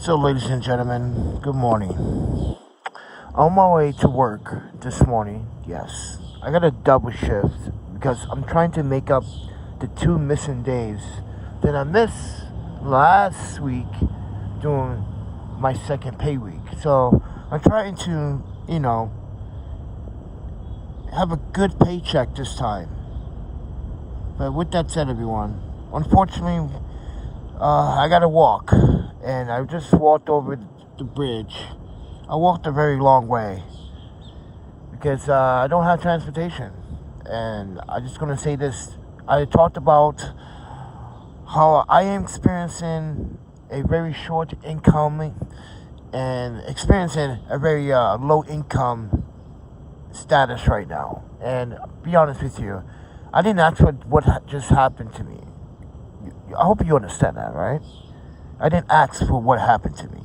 So, ladies and gentlemen, good morning. On my way to work this morning, yes, I got a double shift because I'm trying to make up the 2 missing days that I missed last week during my second pay week. So, I'm trying to, have a good paycheck this time. But with that said, everyone, unfortunately, I gotta walk, and I just walked over the bridge. I walked a very long way because I don't have transportation, and I'm just gonna say this. I talked about how I am experiencing a very short income and experiencing a very low income status right now. And be honest with you, I didn't ask for what just happened to me. I hope you understand that, right? I didn't ask for what happened to me.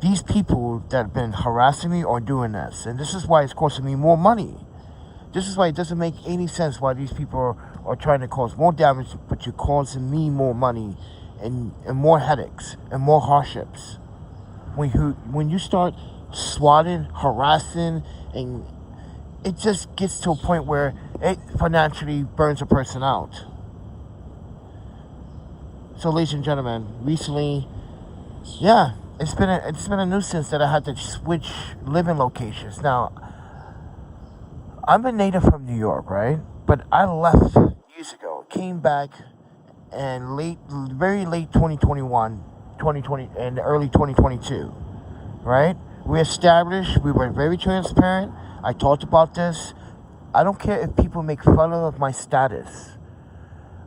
These people that have been harassing me are doing this. And this is why it's costing me more money. This is why it doesn't make any sense why these people are trying to cause more damage, but you're causing me more money and more headaches and more hardships. When you start swatting, harassing, and it just gets to a point where it financially burns a person out. So, ladies and gentlemen, recently, it's been a nuisance that I had to switch living locations. Now, I'm a native from New York, right? But I left years ago, came back, and very late 2021, 2020, and early 2022, right? We established, we were very transparent. I talked about this. I don't care if people make fun of my status.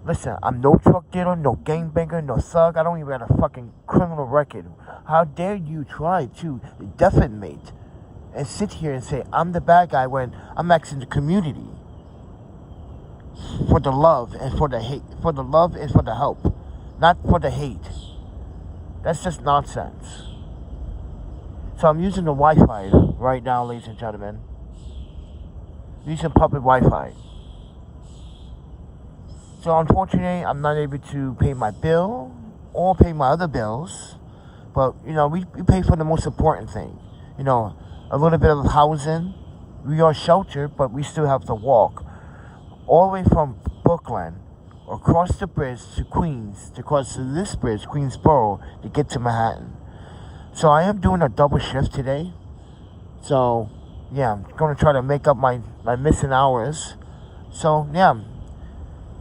Listen, I'm no drug dealer, no gangbanger, no thug. I don't even have a fucking criminal record. How dare you try to defamate and sit here and say I'm the bad guy when I'm asking the community for the love and for the hate, for the love and for the help, not for the hate. That's just nonsense. So I'm using the Wi-Fi right now, ladies and gentlemen. Using public Wi-Fi. So unfortunately, I'm not able to pay my bill or pay my other bills. But, we pay for the most important thing. A little bit of housing. We are sheltered, but we still have to walk all the way from Brooklyn across the bridge to Queens, to cross this bridge, Queensboro, to get to Manhattan. So I am doing a double shift today. So, I'm going to try to make up my missing hours. So,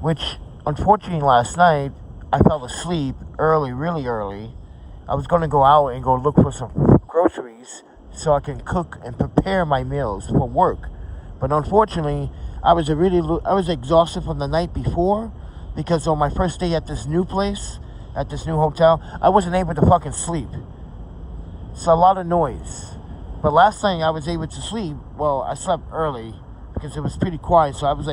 which, unfortunately, last night, I fell asleep early, really early. I was going to go out and go look for some groceries so I can cook and prepare my meals for work. But unfortunately, I was exhausted from the night before because on my first day at this new place, at this new hotel, I wasn't able to fucking sleep. It's a lot of noise. But last night I was able to sleep. Well, I slept early because it was pretty quiet. So I was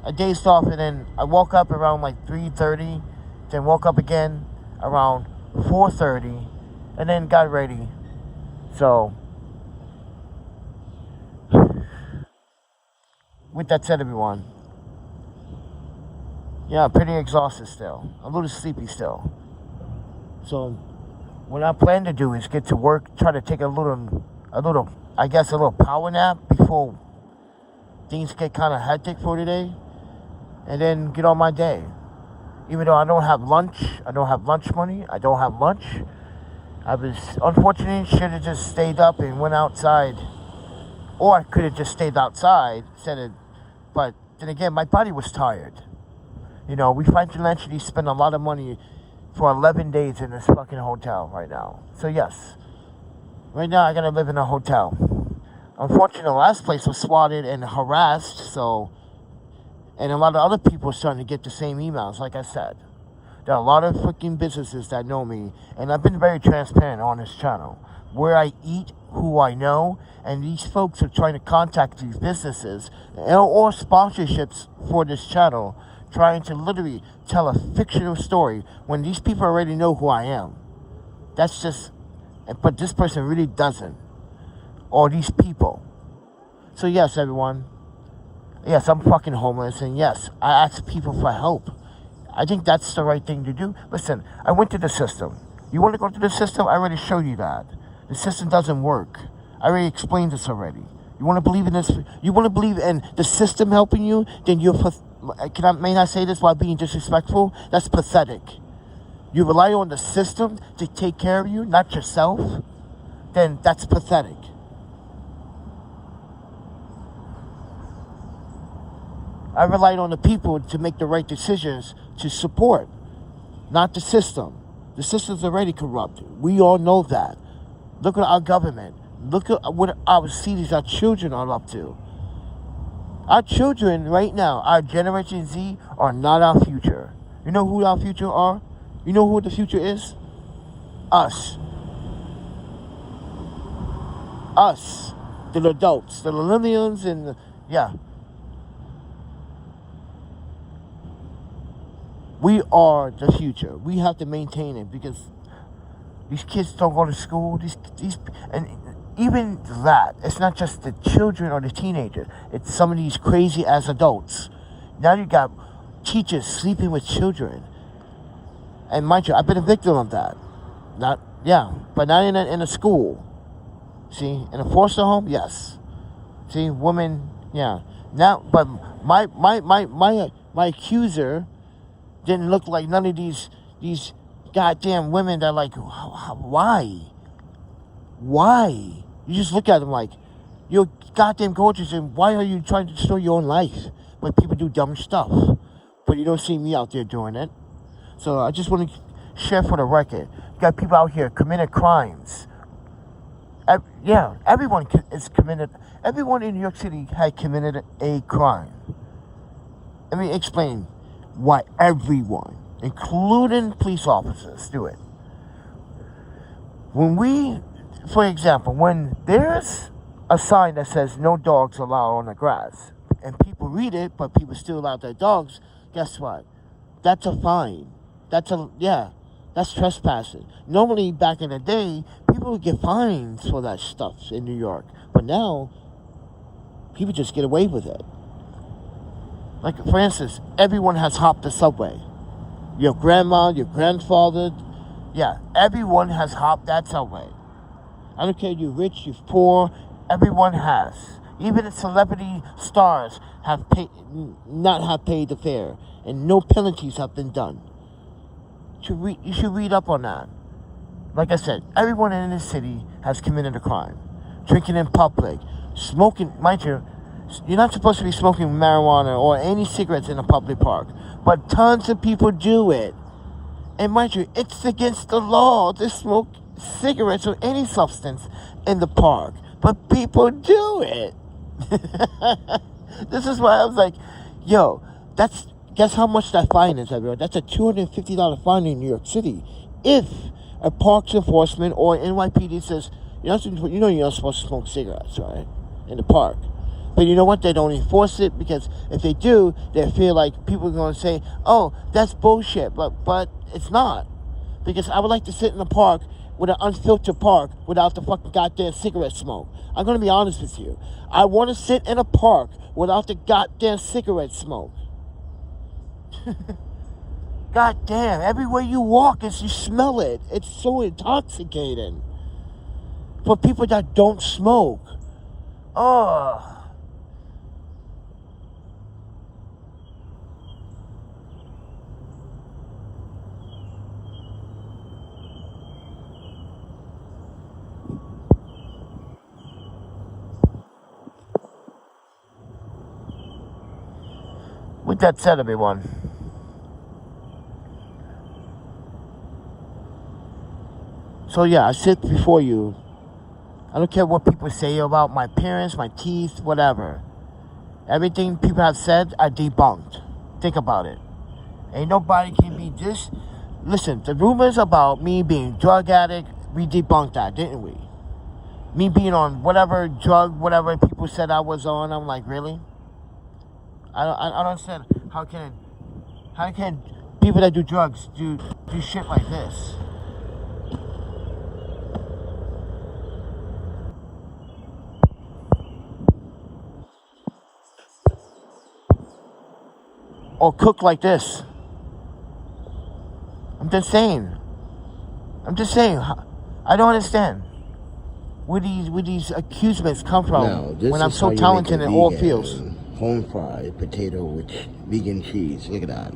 I dazed off, and then I woke up around 3:30, then woke up again around 4:30, and then got ready. So, with that said, everyone, I'm pretty exhausted still. I'm a little sleepy still. So, what I plan to do is get to work, try to take a little power nap before things get kind of hectic for today, and then get on my day. Even though I don't have lunch, I don't have lunch money, I don't have lunch. I was, unfortunately, should have just stayed up and went outside. Or I could have just stayed outside, but then again, my body was tired. We financially spend a lot of money for 11 days in this fucking hotel right now. So yes, right now I gotta live in a hotel. Unfortunately, the last place was swatted and harassed, and a lot of other people are starting to get the same emails, like I said. There are a lot of freaking businesses that know me, and I've been very transparent on this channel. Where I eat, who I know, and these folks are trying to contact these businesses or sponsorships for this channel, trying to literally tell a fictional story when these people already know who I am. But this person really doesn't. Or these people. So yes, everyone. Yes, I'm fucking homeless, and yes, I ask people for help. I think that's the right thing to do. Listen, I went to the system. You want to go through the system? I already showed you that. The system doesn't work. I already explained this already. You want to believe in this? You want to believe in the system helping you? Then may I say this while being disrespectful? That's pathetic. You rely on the system to take care of you, not yourself? Then that's pathetic. I relied on the people to make the right decisions to support, not the system. The system's already corrupt. We all know that. Look at our government. Look at what our cities, our children are up to. Our children right now, our Generation Z, are not our future. You know who our future are? You know who the future is? Us. Us. The adults. The millennials and yeah. We are the future. We have to maintain it because these kids don't go to school. And even that, it's not just the children or the teenagers. It's some of these crazy ass adults. Now you got teachers sleeping with children. And mind you, I've been a victim of that. But not in a school. See, in a foster home, yes. See, women, yeah. Now, but my accuser didn't look like none of these goddamn women that are like, why? Why? You just look at them like, you're goddamn gorgeous, and why are you trying to destroy your own life? But people do dumb stuff. But you don't see me out there doing it. So I just want to share for the record. You got people out here committing crimes. Everyone is committed. Everyone in New York City had committed a crime. Let me explain why everyone, including police officers, do it. For example, when there's a sign that says no dogs allowed on the grass, and people read it, but people still allow their dogs, guess what? That's a fine. That's trespassing. Normally, back in the day, people would get fines for that stuff in New York. But now, people just get away with it. Like, for instance, everyone has hopped the subway. Your grandma, your grandfather, everyone has hopped that subway. I don't care if you're rich, you're poor, everyone has. Even the celebrity stars have not paid the fare, and no penalties have been done. You should read up on that. Like I said, everyone in this city has committed a crime. Drinking in public, smoking, mind you, you're not supposed to be smoking marijuana or any cigarettes in a public park, but tons of people do it. And mind you, it's against the law to smoke cigarettes or any substance in the park, but people do it. This is why I was like, yo, guess how much that fine is, everyone? That's a $250 fine in New York City. If a parks enforcement or NYPD says, you're not supposed to smoke cigarettes, right, in the park. But you know what? They don't enforce it because if they do, they feel like people are going to say, oh, that's bullshit. But it's not. Because I would like to sit in a park with an unfiltered park without the fucking goddamn cigarette smoke. I'm going to be honest with you. I want to sit in a park without the goddamn cigarette smoke. God damn, everywhere you walk, you smell it. It's so intoxicating. For people that don't smoke. Oh. With that said, everyone, so I sit before you. I don't care what people say about my appearance, my teeth, whatever. Everything people have said, I debunked. Think about it. Ain't nobody can be this. Listen, the rumors about me being drug addict, we debunked that, didn't we? Me being on whatever drug, whatever people said I was on, I'm like, really? I don't understand. How can people that do drugs do shit like this? Or cook like this? I'm just saying. I'm just saying, I don't understand where these accusements come from when I'm so talented in all fields. Home fried potato with vegan cheese. Look at that.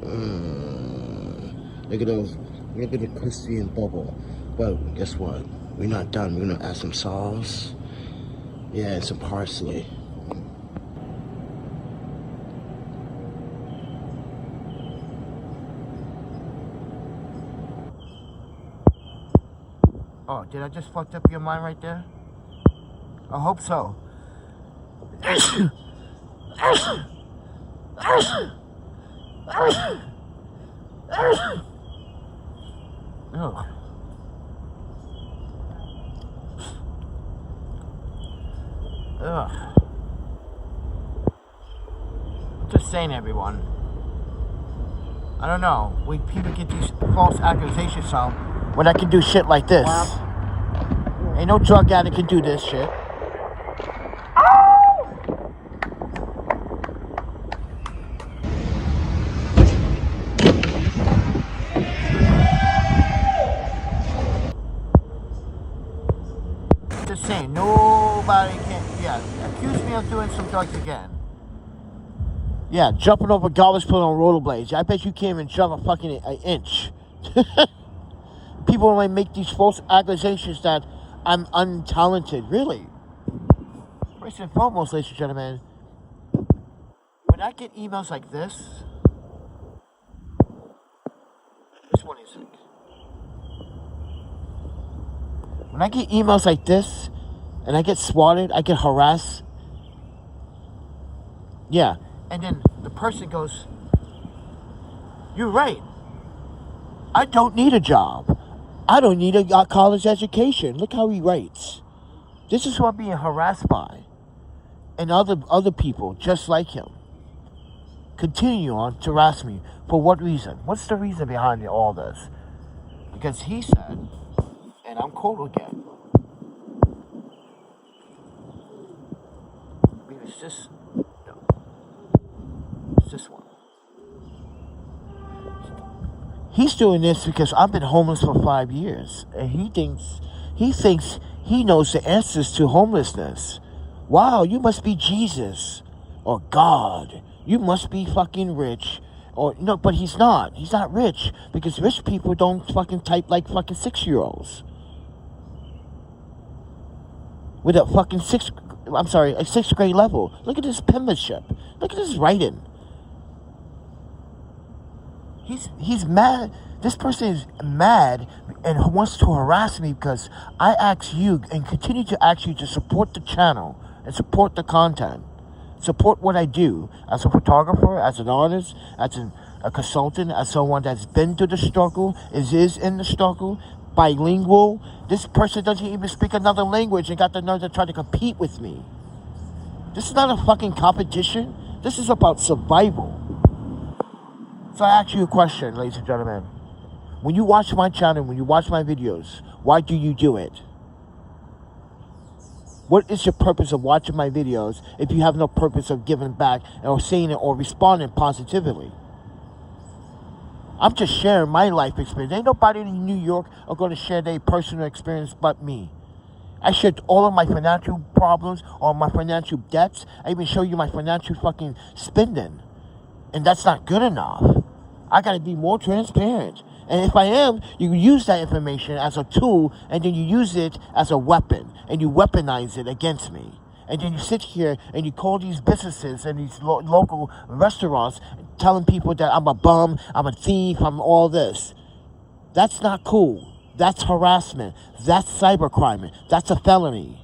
Look at those. Look at the crispy and bubble. But guess what? We're not done. We're gonna add some sauce. Yeah, and some parsley. Oh, did I just fucked up your mind right there? I hope so. Ugh. Just saying, everyone. I don't know. When people get these false accusations on, when I can do shit like this. Ain't no drug addict can do this shit. Just saying, nobody can, accuse me of doing some drugs again. Yeah, jumping over garbage put on rollerblades. I bet you can't even jump a fucking an inch. People might make these false accusations that I'm untalented. Really? First and foremost, ladies and gentlemen, when I get emails like this one is like, when I get emails like this, and I get swatted, I get harassed, yeah, and then the person goes, "You're right. I don't need a job. I don't need a college education." Look how he writes. This is what I'm being harassed by. And other people just like him continue on to harass me. For what reason? What's the reason behind all this? Because he said, and I'm quote again, maybe it's this, no, it's this one. He's doing this because I've been homeless for 5 years, and he thinks he knows the answers to homelessness. Wow, you must be Jesus or God. You must be fucking rich. Or no, but he's not. He's not rich because rich people don't fucking type like fucking 6-year-olds. With a fucking a 6th grade level. Look at his penmanship. Look at his writing. He's mad. This person is mad and wants to harass me because I ask you and continue to ask you to support the channel and support the content. Support what I do as a photographer, as an artist, as a consultant, as someone that's been through the struggle, is in the struggle, bilingual. This person doesn't even speak another language and got the nerve to try to compete with me. This is not a fucking competition. This is about survival. So I ask you a question, ladies and gentlemen. When you watch my channel, when you watch my videos, why do you do it? What is your purpose of watching my videos if you have no purpose of giving back or saying it or responding positively? I'm just sharing my life experience. Ain't nobody in New York are going to share their personal experience but me. I shared all of my financial problems, all my financial debts. I even show you my financial fucking spending. And that's not good enough. I got to be more transparent. And if I am, you use that information as a tool, and then you use it as a weapon, and you weaponize it against me. And then you sit here and you call these businesses and these local restaurants telling people that I'm a bum, I'm a thief, I'm all this. That's not cool. That's harassment. That's cybercrime. That's a felony.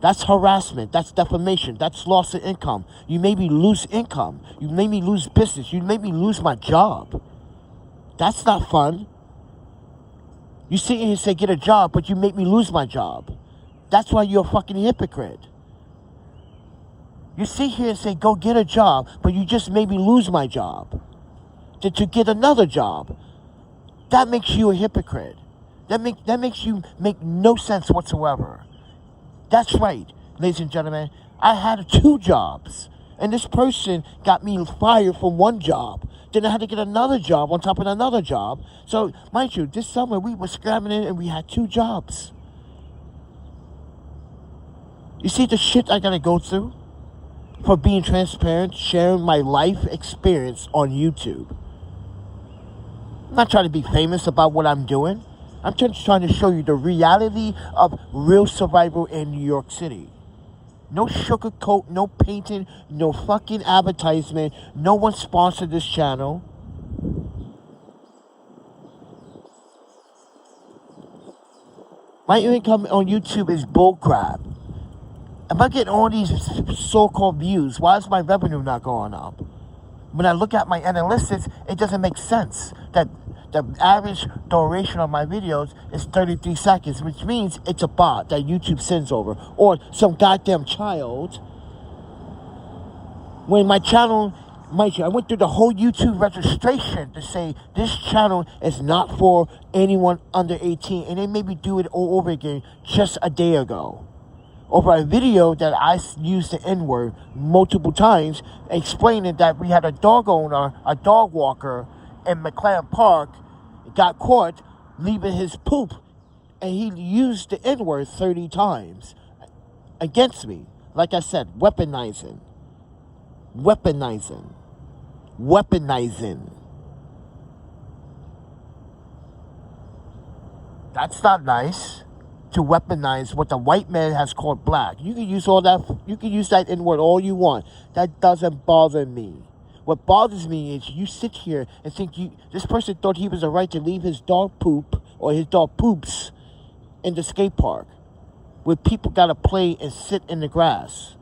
That's harassment. That's defamation. That's loss of income. You made me lose income. You made me lose business. You made me lose my job. That's not fun. You sit here and say, get a job, but you make me lose my job. That's why you're a fucking hypocrite. You sit here and say, go get a job, but you just made me lose my job. To get another job. That makes you a hypocrite. That makes you make no sense whatsoever. That's right, ladies and gentlemen. I had 2 jobs. And this person got me fired from one job Then I had to get another job on top of another job. So, mind you, this summer we were scrambling and we had 2 jobs. You see the shit I gotta go through for being transparent, sharing my life experience on YouTube. I'm not trying to be famous about what I'm doing. I'm just trying to show you the reality of real survival in New York City. No sugarcoat, no painting, no fucking advertisement. No one sponsored this channel. My income on YouTube is bullcrap. If I get all these so-called views, why is my revenue not going up? When I look at my analytics, it doesn't make sense that the average duration of my videos is 33 seconds, which means it's a bot that YouTube sends over, or some goddamn child. When my channel, I went through the whole YouTube registration to say this channel is not for anyone under 18, and they made me do it all over again just a day ago. Over a video that I used the N-word multiple times, explaining that we had a dog owner, a dog walker in McLaren Park, got caught leaving his poop, and he used the N-word 30 times against me. Like I said, weaponizing. That's not nice. To weaponize what the white man has called black. You can use all that. You can use that N-word all you want. That doesn't bother me. What bothers me is you sit here and think this person thought he was a right to leave his dog poop or his dog poops in the skate park, where people gotta play and sit in the grass.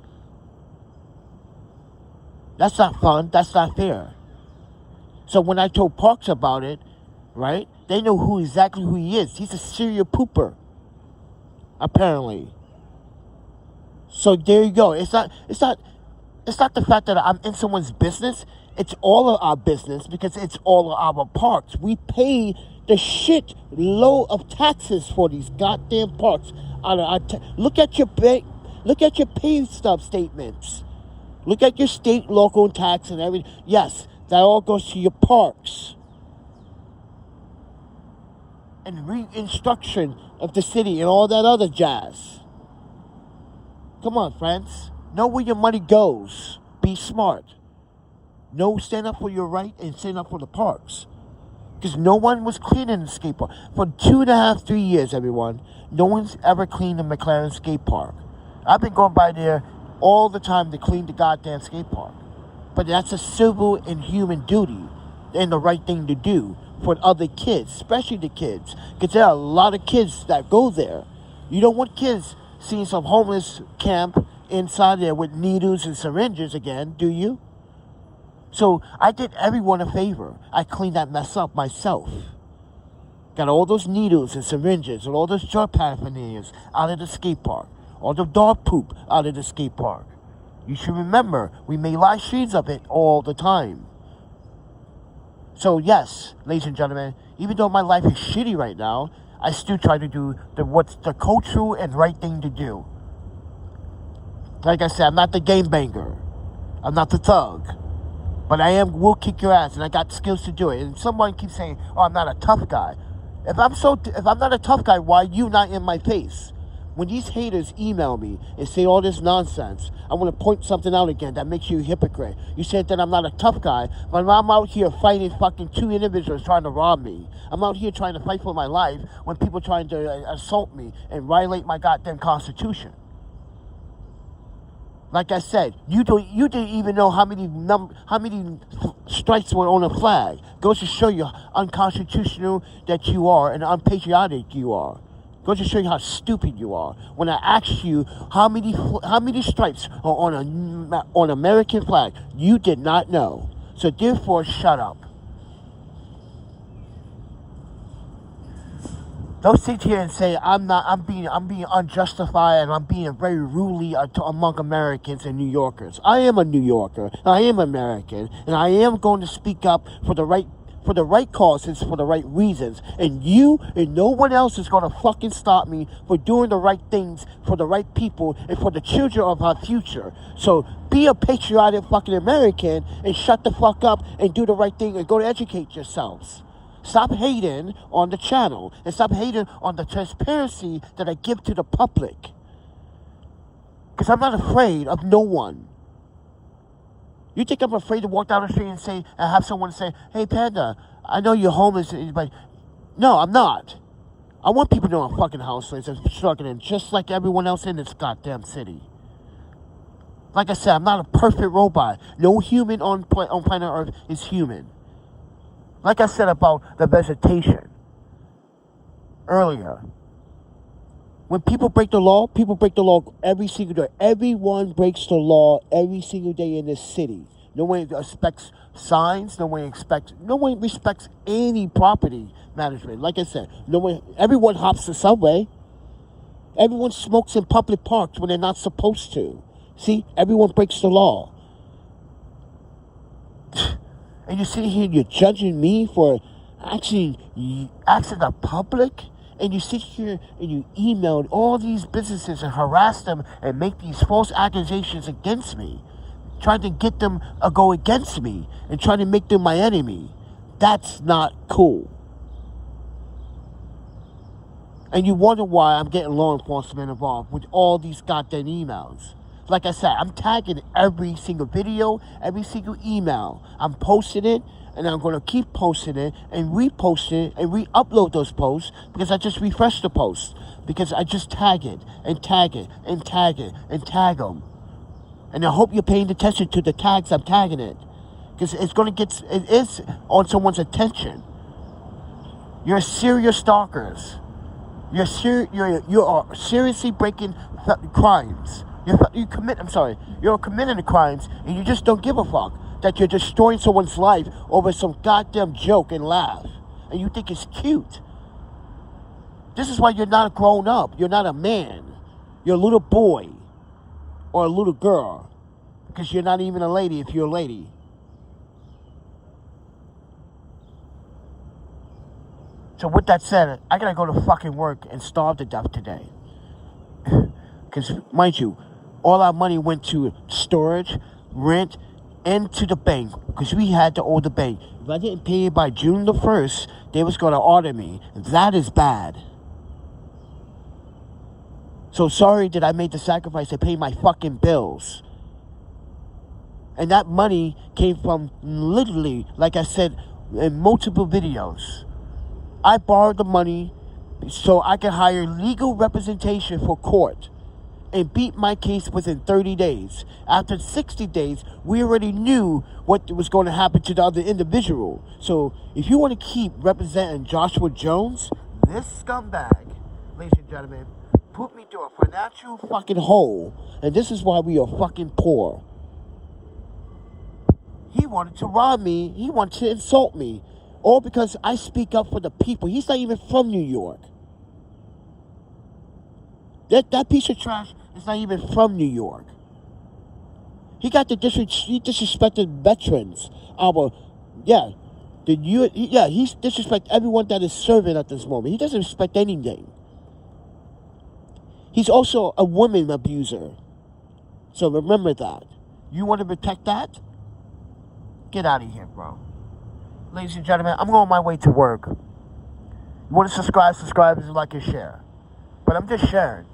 That's not fun. That's not fair. So when I told Parks about it, right? They know exactly who he is. He's a serial pooper. Apparently. So there you go. It's not the fact that I'm in someone's business. It's all of our business because it's all of our parks. We pay the shit load of taxes for these goddamn parks. Look at your pay stub statements. Look at your state, local tax and everything. Yes, that all goes to your parks. And reconstruction of the city and all that other jazz. Come on, friends. Know where your money goes. Be smart. No, stand up for your right and stand up for the parks. Because no one was cleaning the skate park. For 2.5, 3 years, everyone, no one's ever cleaned the McLaren skate park. I've been going by there all the time to clean the goddamn skate park. But that's a civil and human duty and the right thing to do for other kids, especially the kids, because there are a lot of kids that go there. You don't want kids seeing some homeless camp inside there with needles and syringes again, do you? So I did everyone a favor. I cleaned that mess up myself. Got all those needles and syringes and all those drug paraphernalias out of the skate park. All the dog poop out of the skate park. You should remember, we make live streams of it all the time. So yes, ladies and gentlemen, even though my life is shitty right now, I still try to do what's the cultural and right thing to do. Like I said, I'm not the game banger. I'm not the thug. But will kick your ass, and I got skills to do it. And someone keeps saying, oh, I'm not a tough guy. If I'm not a tough guy, why are you not in my face? When these haters email me and say all this nonsense, I want to point something out again that makes you a hypocrite. You said that I'm not a tough guy, but I'm out here fighting fucking 2 individuals trying to rob me. I'm out here trying to fight for my life when people trying to assault me and violate my goddamn Constitution. Like I said, you didn't even know how many stripes were on a flag. Goes to show you how unconstitutional that you are and unpatriotic you are. Goes to show you how stupid you are. When I asked you how many stripes are on American flag, you did not know. So therefore, shut up. Don't sit here and say I'm being unjustified and I'm being very rudely among Americans and New Yorkers. I am a New Yorker. I am American, and I am going to speak up for the right causes, for the right reasons. And you and no one else is going to fucking stop me for doing the right things for the right people and for the children of our future. So Be a patriotic fucking American and shut the fuck up and do the right thing and go to educate yourselves. Stop hating on the channel and stop hating on the transparency that I give to the public. Because I'm not afraid of no one. You think I'm afraid to walk down the street and say, and have someone say, hey, Panda, I know you're homeless, but no, I'm not. I want people to know I'm fucking houseless and struggling just like everyone else in this goddamn city. Like I said, I'm not a perfect robot. No human on planet Earth is human. Like I said about the vegetation earlier. When people break the law every single day. Everyone breaks the law every single day in this city. No one respects signs. No one respects any property management. Like I said, everyone hops the subway. Everyone smokes in public parks when they're not supposed to. See, everyone breaks the law. And you're sitting here and you're judging me for actually asking the public? And you sit here and you emailed all these businesses and harass them and make these false accusations against me. Trying to get them to go against me and trying to make them my enemy. That's not cool. And you wonder why I'm getting law enforcement involved with all these goddamn emails. Like I said, I'm tagging every single video, every single email. I'm posting it, and I'm going to keep posting it, and reposting it, and re-upload those posts, because I just refresh the post. Because I just tag it, and tag it, and tag it, and tag them. And I hope you're paying attention to the tags I'm tagging it. Because it is on someone's attention. You're serious stalkers. You are seriously breaking crimes. You're committing the crimes, and you just don't give a fuck that you're destroying someone's life over some goddamn joke and laugh. And you think it's cute. This is why you're not grown up. You're not a man. You're a little boy or a little girl, because you're not even a lady if you're a lady. So with that said, I gotta go to fucking work and starve to death today. Because, mind you, all our money went to storage, rent, and to the bank. Because we had to owe the bank. If I didn't pay it by June the 1st, they was going to audit me. That is bad. So sorry that I made the sacrifice to pay my fucking bills. And that money came from literally, like I said, in multiple videos. I borrowed the money so I could hire legal representation for court and beat my case within 30 days. After 60 days, we already knew what was going to happen to the other individual. So if you want to keep representing Joshua Jones, this scumbag, ladies and gentlemen, put me through a financial fucking hole. And this is why we are fucking poor. He wanted to rob me. He wanted to insult me. All because I speak up for the people. He's not even from New York. That piece of trash is not even from New York. He got he disrespected veterans. He's disrespect everyone that is serving at this moment. He doesn't respect anything. He's also a woman abuser. So remember that. You want to protect that? Get out of here, bro. Ladies and gentlemen, I'm going my way to work. You want to subscribe, like, and share. But I'm just sharing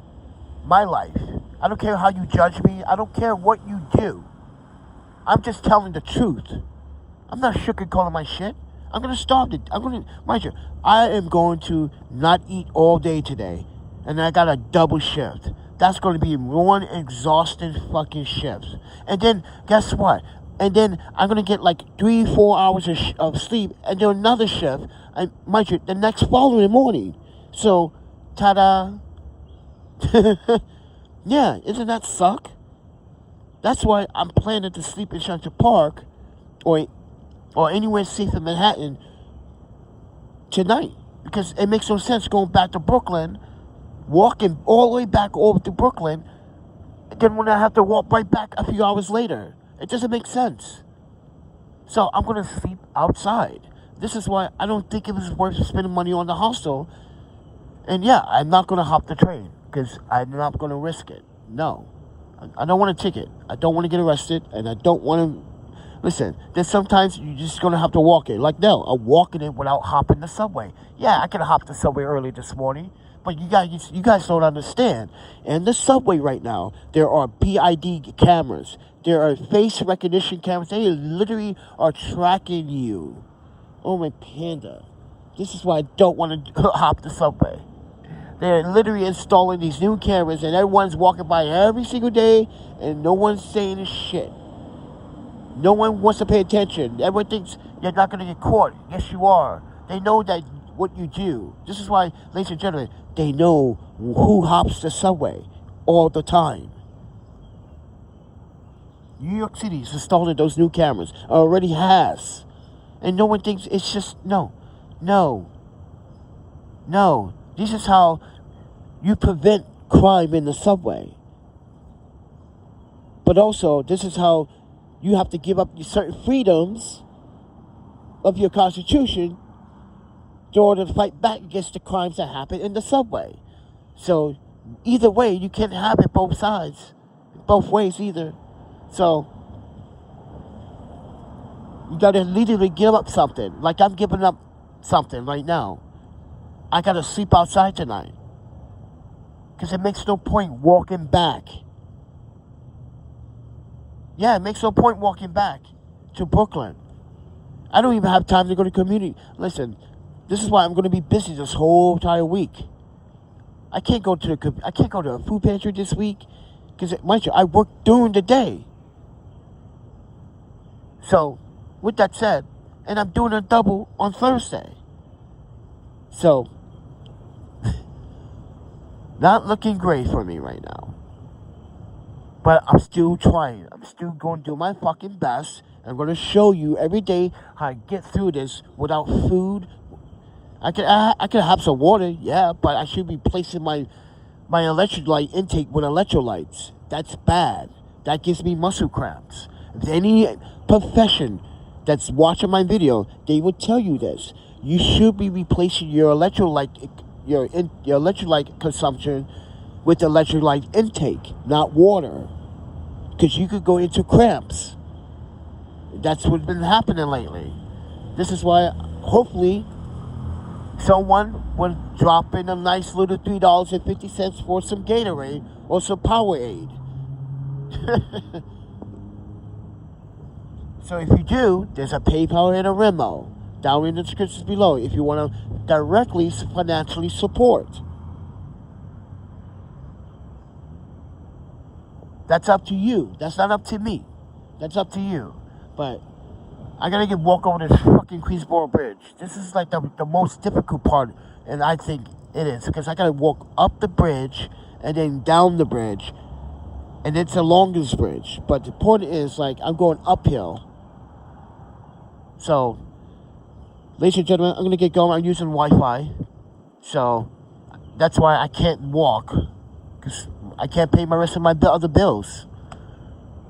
my life. I don't care how you judge me. I don't care what you do. I'm just telling the truth. I'm not sugarcoating my shit. I'm going to starve it. Mind you, I am going to not eat all day today. And I got a double shift. That's going to be one exhausting fucking shift. And then, guess what? And then I'm going to get like 3-4 hours of sleep and do another shift. And mind you, the next following morning. So, ta-da. Yeah, isn't that suck? That's why I'm planning to sleep in Central Park or anywhere safe in Manhattan tonight. Because it makes no sense going back to Brooklyn, walking all the way back over to Brooklyn, and then when I have to walk right back a few hours later. It doesn't make sense. So I'm going to sleep outside. This is why I don't think it was worth spending money on the hostel. And yeah, I'm not going to hop the train because I'm not going to risk it. No. I don't want a ticket. I don't want to get arrested, and I don't want to... Listen, there's sometimes you're just going to have to walk it. Like, no, I'm walking it without hopping the subway. Yeah, I could have hopped the subway early this morning, but you guys don't understand. In the subway right now, there are PID cameras. There are face recognition cameras. They literally are tracking you. Oh, my panda. This is why I don't want to hop the subway. They're literally installing these new cameras, and everyone's walking by every single day, and no one's saying shit. No one wants to pay attention. Everyone thinks you're not going to get caught. Yes, you are. They know that what you do. This is why, ladies and gentlemen, they know who hops the subway all the time. New York City is installing those new cameras. Already has. And no one thinks it's just, no. This is how you prevent crime in the subway. But also, this is how you have to give up certain freedoms of your Constitution in order to fight back against the crimes that happen in the subway. So, either way, you can't have it both sides. Both ways either. So, you gotta literally give up something. Like I'm giving up something right now. I gotta sleep outside tonight. Because it makes no point walking back. Yeah, it makes no point walking back to Brooklyn. I don't even have time to go to community. Listen, this is why I'm going to be busy this whole entire week. I can't go to a food pantry this week because, mind you, I work during the day. So, with that said, and I'm doing a double on Thursday. So, not looking great for me right now. But I'm still trying. I'm still going to do my fucking best. I'm going to show you every day how I get through this without food. I could have some water, yeah, but I should be placing my electrolyte intake with electrolytes. That's bad. That gives me muscle cramps. If any profession that's watching my video, they would tell you this. You should be replacing your electrolyte consumption with electrolyte intake, not water. Because you could go into cramps. That's what's been happening lately. This is why, hopefully, someone will drop in a nice little $3.50 for some Gatorade or some Powerade. So if you do, there's a PayPal and a Venmo down in the description below if you want to directly financially support. That's up to you. That's not up to me. That's up to you. But I gotta walk over this fucking Queensboro Bridge. This is like the most difficult part, and I think it is, because I gotta walk up the bridge and then down the bridge, and it's the longest bridge. But the point is, like, I'm going uphill. So, ladies and gentlemen, I'm gonna get going. I'm using Wi-Fi, so that's why I can't walk, because I can't pay my rest of my other bills.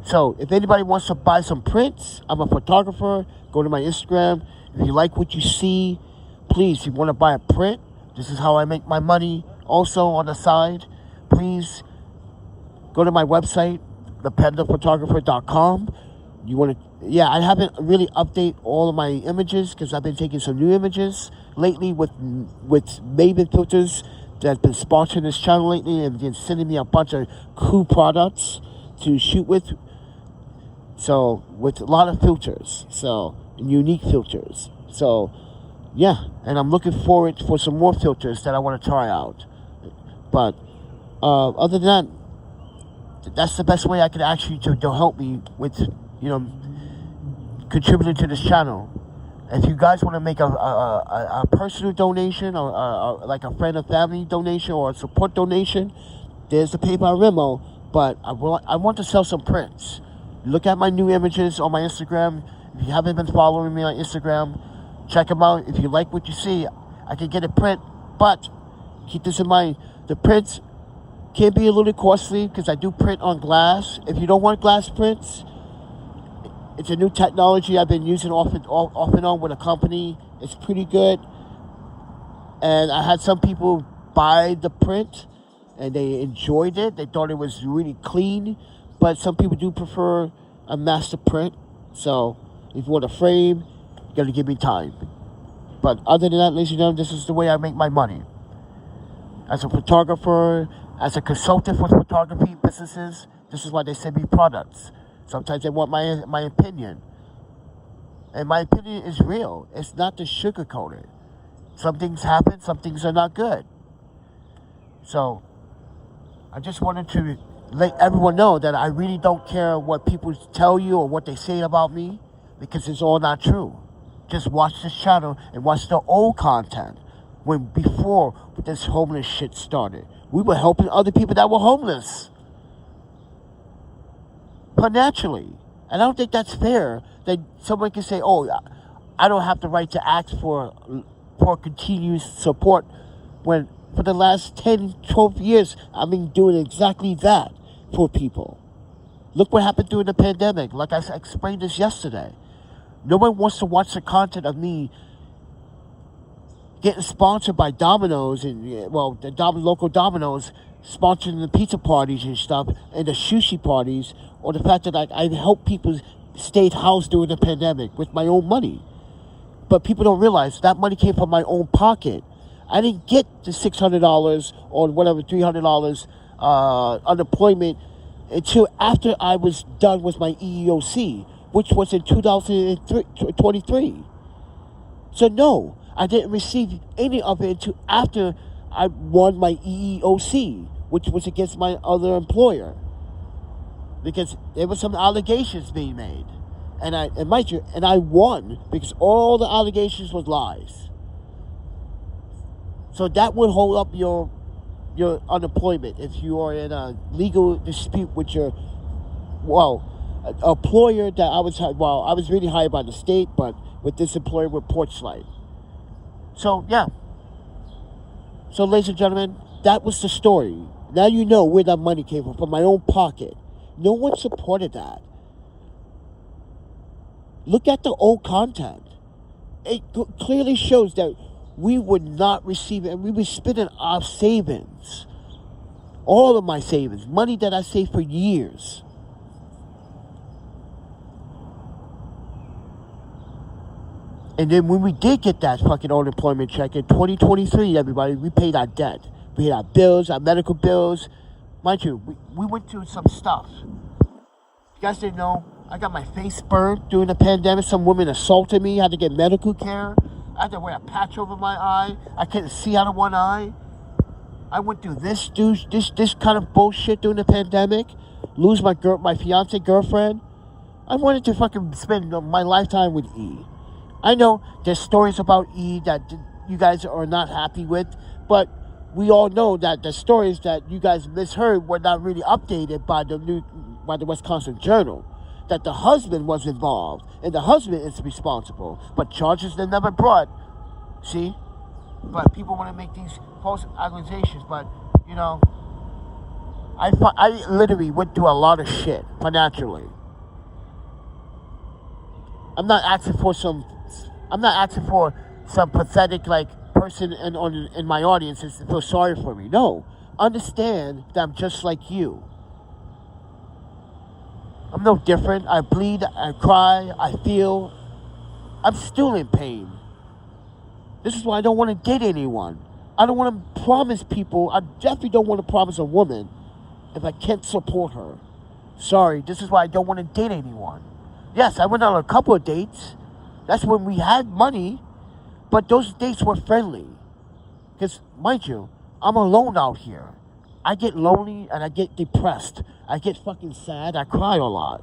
So, if anybody wants to buy some prints, I'm a photographer. Go to my Instagram. If you like what you see, please, if you want to buy a print, this is how I make my money. Also, on the side, please go to my website, ThePandaPhotographer.com. You want to, yeah, I haven't really updated all of my images because I've been taking some new images lately with Maven filters that's been sponsoring this channel lately and been sending me a bunch of cool products to shoot with. So, with a lot of filters. So, unique filters. So, yeah. And I'm looking forward for some more filters that I want to try out. But, other than that, that's the best way I can actually to help me with, contributing to this channel. If you guys want to make a personal donation or like a friend or family donation or a support donation, there's the PayPal Venmo. But I want to sell some prints. Look at my new images on my Instagram. If you haven't been following me on Instagram, check them out. If you like what you see, I can get a print. But keep this in mind, the prints can be a little costly because I do print on glass. If you don't want glass prints, it's a new technology I've been using off and on with a company. It's pretty good. And I had some people buy the print and they enjoyed it. They thought it was really clean. But some people do prefer a master print. So if you want a frame, you got to give me time. But other than that, ladies and gentlemen, this is the way I make my money. As a photographer, as a consultant for photography businesses, this is why they send me products. Sometimes they want my opinion. And my opinion is real. It's not to sugarcoat it. Some things happen, some things are not good. So, I just wanted to let everyone know that I really don't care what people tell you or what they say about me, because it's all not true. Just watch this channel and watch the old content. Before this homeless shit started, we were helping other people that were homeless. Financially. And I don't think that's fair that someone can say, oh, I don't have the right to ask for continuous support, when for the last 10, 12 years, I've been doing exactly that for people. Look what happened during the pandemic. Like I explained this yesterday. No one wants to watch the content of me getting sponsored by Domino's, and well, the local Domino's sponsoring the pizza parties and stuff, and the sushi parties, or the fact that I help people stay housed during the pandemic with my own money. But people don't realize that money came from my own pocket. I didn't get the $600 or whatever, $300 unemployment until after I was done with my EEOC, which was in 2023. So no, I didn't receive any of it until after I won my EEOC, which was against my other employer, because there were some allegations being made, and I won because all the allegations was lies. So that would hold up your unemployment if you are in a legal dispute with your employer that I was really hired by the state, but with this employer with Porchlight. So yeah. So ladies and gentlemen, that was the story. Now you know where that money came from my own pocket. No one supported that. Look at the old content. It clearly shows that we would not receive it, and we were spending our savings. All of my savings, money that I saved for years. And then when we did get that fucking unemployment check in 2023, everybody, we paid our debt. We had our bills, our medical bills. Mind you, we went through some stuff. You guys didn't know, I got my face burned during the pandemic. Some woman assaulted me. I had to get medical care. I had to wear a patch over my eye. I couldn't see out of one eye. I went through this kind of bullshit during the pandemic. Lose my fiance girlfriend. I wanted to fucking spend my lifetime with E. I know there's stories about E that you guys are not happy with, but we all know that the stories that you guys misheard were not really updated by the Wisconsin Journal. That the husband was involved, and the husband is responsible, but charges they never brought. See? But people want to make these false accusations, but, you know, I literally went through a lot of shit financially. I'm not asking for some pathetic, person in my audience to feel sorry for me. No. Understand that I'm just like you. I'm no different. I bleed, I cry, I feel. I'm still in pain. This is why I don't want to date anyone. I don't want to promise people. I definitely don't want to promise a woman if I can't support her. Sorry, this is why I don't want to date anyone. Yes, I went on a couple of dates. That's when we had money. But those dates were friendly. Because, mind you, I'm alone out here. I get lonely and I get depressed. I get fucking sad. I cry a lot.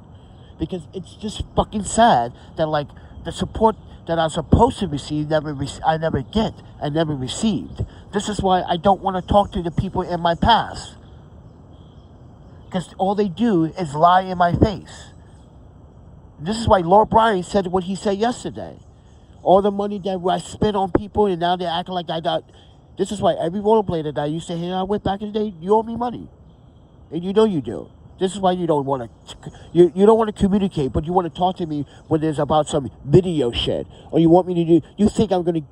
Because it's just fucking sad that, the support that I'm supposed to receive, I never get and never received. This is why I don't want to talk to the people in my past. Because all they do is lie in my face. This is why Lord Bryan said what he said yesterday. All the money that I spent on people, and now they're acting like I got... This is why every rollerblader that I used to hang out with back in the day, you owe me money. And you know you do. This is why you don't want to... You don't want to communicate, but you want to talk to me when there's about some video shit. Or you want me to do... You think I'm going to...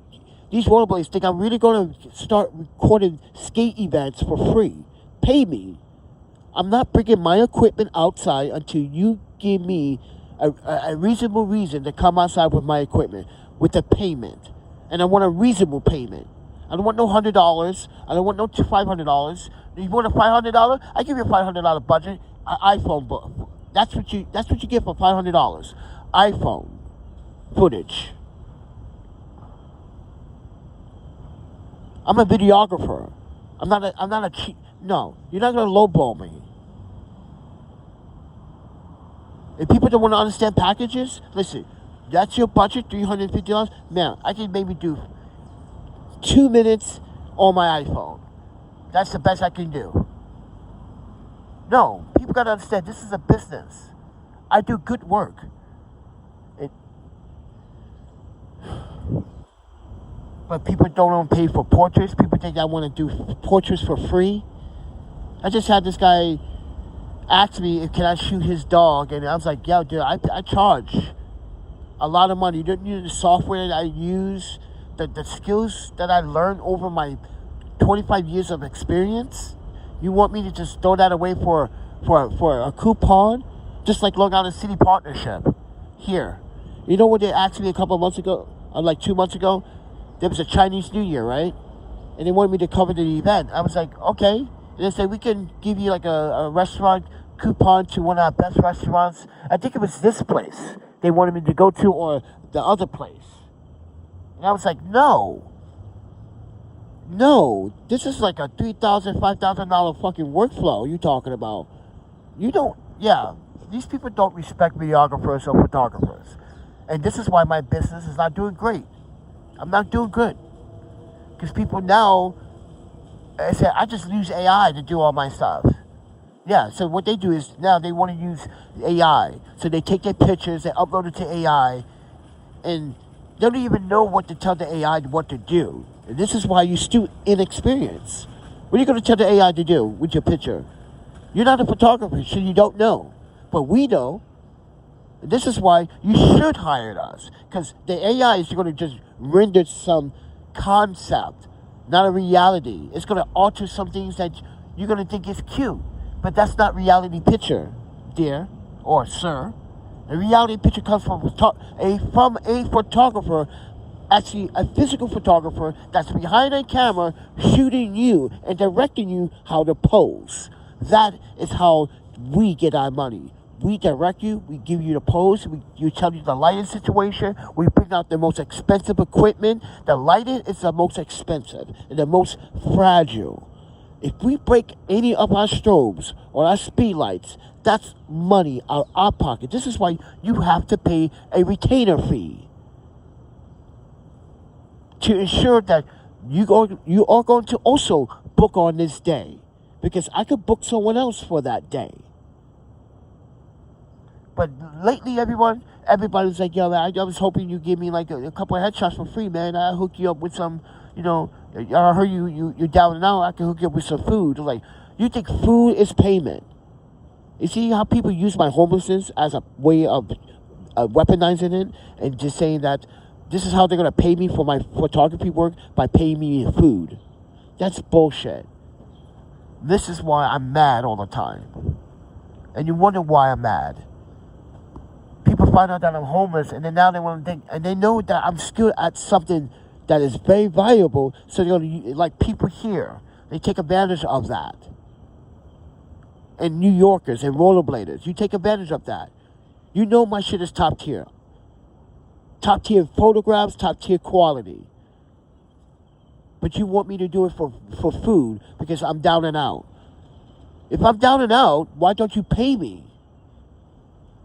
These rollerbladers think I'm really going to start recording skate events for free. Pay me. I'm not bringing my equipment outside until you give me a reasonable reason to come outside with my equipment, with a payment. And I want a reasonable payment. I don't want no $100. I don't want no $500. You want a $500? I give you a $500 budget. iPhone book. That's what you get for $500. iPhone footage. I'm a videographer. I'm not a cheap. No, you're not gonna lowball me. If people don't want to understand packages, listen. That's your budget, $350. Man, I can maybe do 2 minutes on my iPhone. That's the best I can do. No, people gotta understand this is a business. I do good work. But people don't want to pay for portraits. People think I want to do portraits for free. I just had this guy ask me if can I shoot his dog, and I was like, yo, dude, I charge a lot of money. You don't need the software that I use, the skills that I learned over my 25 years of experience. You want me to just throw that away for a coupon? Just like Long Island City Partnership here. You know what they asked me a couple of months ago, like 2 months ago? There was a Chinese New Year, right? And they wanted me to cover the event. I was like, okay. And they said, we can give you like a restaurant coupon to one of our best restaurants. I think it was this place they wanted me to go to, or the other place. And I was like, no. No. This is like a $3,000, $5,000 fucking workflow you're talking about. You don't, yeah. These people don't respect videographers or photographers. And this is why my business is not doing great. I'm not doing good. Because people now, I said, I just use AI to do all my stuff. Yeah, so what they do is now they want to use AI. So they take their pictures, they upload it to AI, and they don't even know what to tell the AI what to do. And this is why you're still inexperienced. What are you going to tell the AI to do with your picture? You're not a photographer, so you don't know. But we know. This is why you should hire us. Because the AI is going to just render some concept, not a reality. It's going to alter some things that you're going to think is cute. But that's not reality picture, dear or sir. A reality picture comes from a photographer, actually a physical photographer that's behind a camera shooting you and directing you how to pose. That is how we get our money. We direct you, we give you the pose, you tell you the lighting situation, we bring out the most expensive equipment. The lighting is the most expensive and the most fragile. If we break any of our strobes or our speed lights, that's money out of our pocket. This is why you have to pay a retainer fee to ensure that you are going to also book on this day, because I could book someone else for that day. But lately, everybody's like, yo, man, I was hoping you give me like a couple of headshots for free, man. I'll hook you up with some, you know, I heard you're down and out. I can hook you up with some food. Like, you think food is payment? You see how people use my homelessness as a way of weaponizing it and just saying that this is how they're going to pay me for my photography work, by paying me in food. That's bullshit. This is why I'm mad all the time. And you wonder why I'm mad. People find out that I'm homeless, and then now they want to think, and they know that I'm skilled at something that is very valuable, so they're going to, like people here, they take advantage of that. And New Yorkers and rollerbladers, you take advantage of that. You know my shit is top tier. Top tier photographs, top tier quality. But you want me to do it for food because I'm down and out. If I'm down and out, why don't you pay me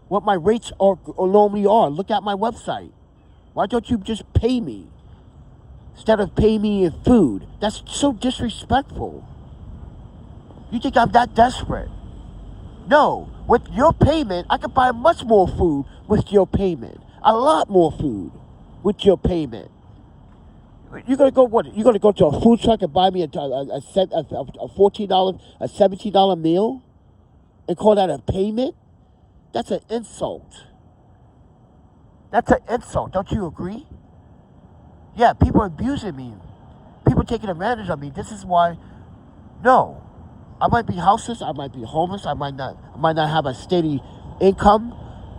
what my rates are or normally are? Look at my website. Why don't you just pay me instead of paying me in food? That's so disrespectful. You think I'm that desperate? No. With your payment, I can buy much more food with your payment. A lot more food with your payment. You're gonna go what? You're gonna go to a food truck and buy me a $14, a $17 meal, and call that a payment? That's an insult. That's an insult. Don't you agree? Yeah, people are abusing me. People taking advantage of me. This is why. No. I might be houseless, I might be homeless, I might not have a steady income,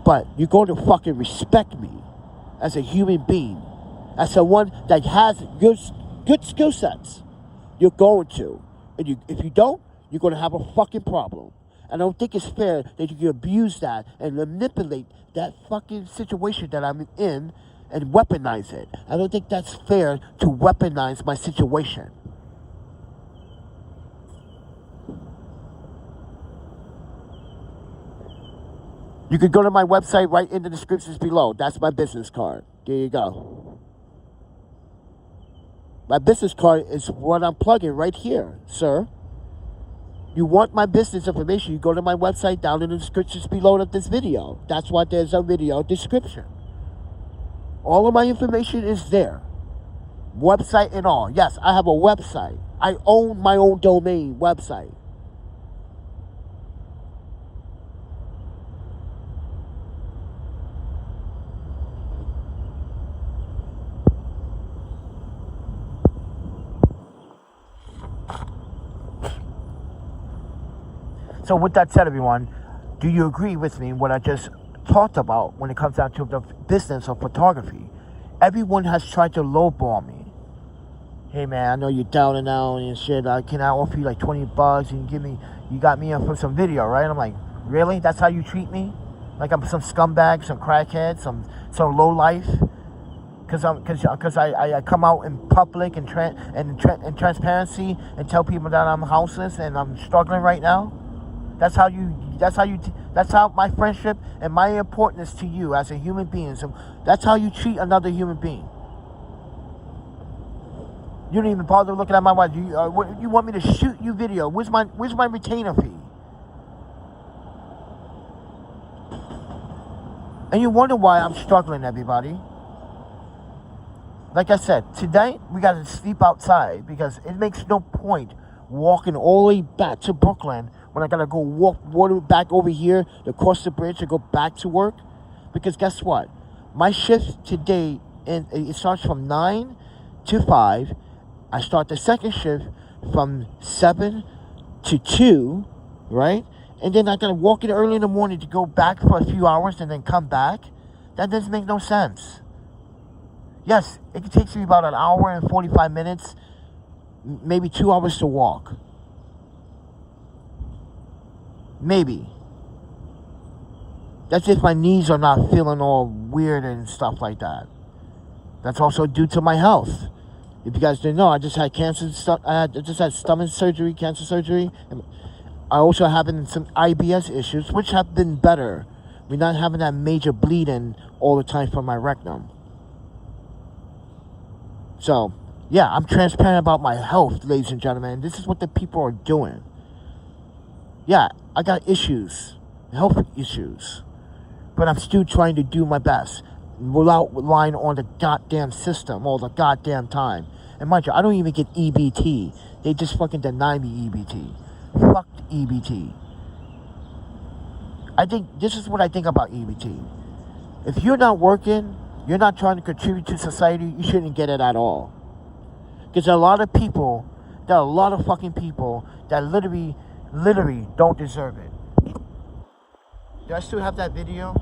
but you're going to fucking respect me as a human being, as someone that has good skill sets. You're going to. And if you don't, you're going to have a fucking problem. And I don't think it's fair that you can abuse that and manipulate that fucking situation that I'm in and weaponize it. I don't think that's fair to weaponize my situation. You can go to my website right in the descriptions below. That's my business card. There you go. My business card is what I'm plugging right here, sir. You want my business information, you go to my website down in the descriptions below of this video. That's why there's a video description. All of my information is there. Website and all. Yes, I have a website. I own my own domain website. So with that said, everyone, do you agree with me what I just talked about when it comes down to the business of photography? Everyone has tried to lowball me. Hey man, I know you're down and out and shit. Can I offer you like $20 and you got me in for some video, right? I'm like, really? That's how you treat me? Like I'm some scumbag, some crackhead, some low life? Cause I come out in public and transparency and tell people that I'm houseless and I'm struggling right now. That's how my friendship and my importance to you as a human being. So that's how you treat another human being. You don't even bother looking at my wife. You want me to shoot you video? Where's my retainer fee? And you wonder why I'm struggling, everybody. Like I said, today we got to sleep outside because it makes no point walking all the way back to Brooklyn when I got to go walk back over here to cross the bridge to go back to work. Because guess what? My shift today, it starts from 9 to 5. I start the second shift from 7 to 2, right? And then I got to walk in early in the morning to go back for a few hours and then come back. That doesn't make no sense. Yes, it takes me about an hour and 45 minutes, maybe 2 hours to walk. Maybe. That's if my knees are not feeling all weird and stuff like that. That's also due to my health. If you guys didn't know, I just had cancer. I just had stomach surgery, cancer surgery. And I also having some IBS issues, which have been better. We're not having that major bleeding all the time from my rectum. So, yeah, I'm transparent about my health, ladies and gentlemen. This is what the people are doing. Yeah, I got issues, health issues, but I'm still trying to do my best without relying on the goddamn system all the goddamn time. And mind you, I don't even get EBT. They just fucking deny me EBT. Fuck EBT. I think, this is what I think about EBT. If you're not working, you're not trying to contribute to society, you shouldn't get it at all. Because there are a lot of fucking people that literally don't deserve it. Do I still have that video?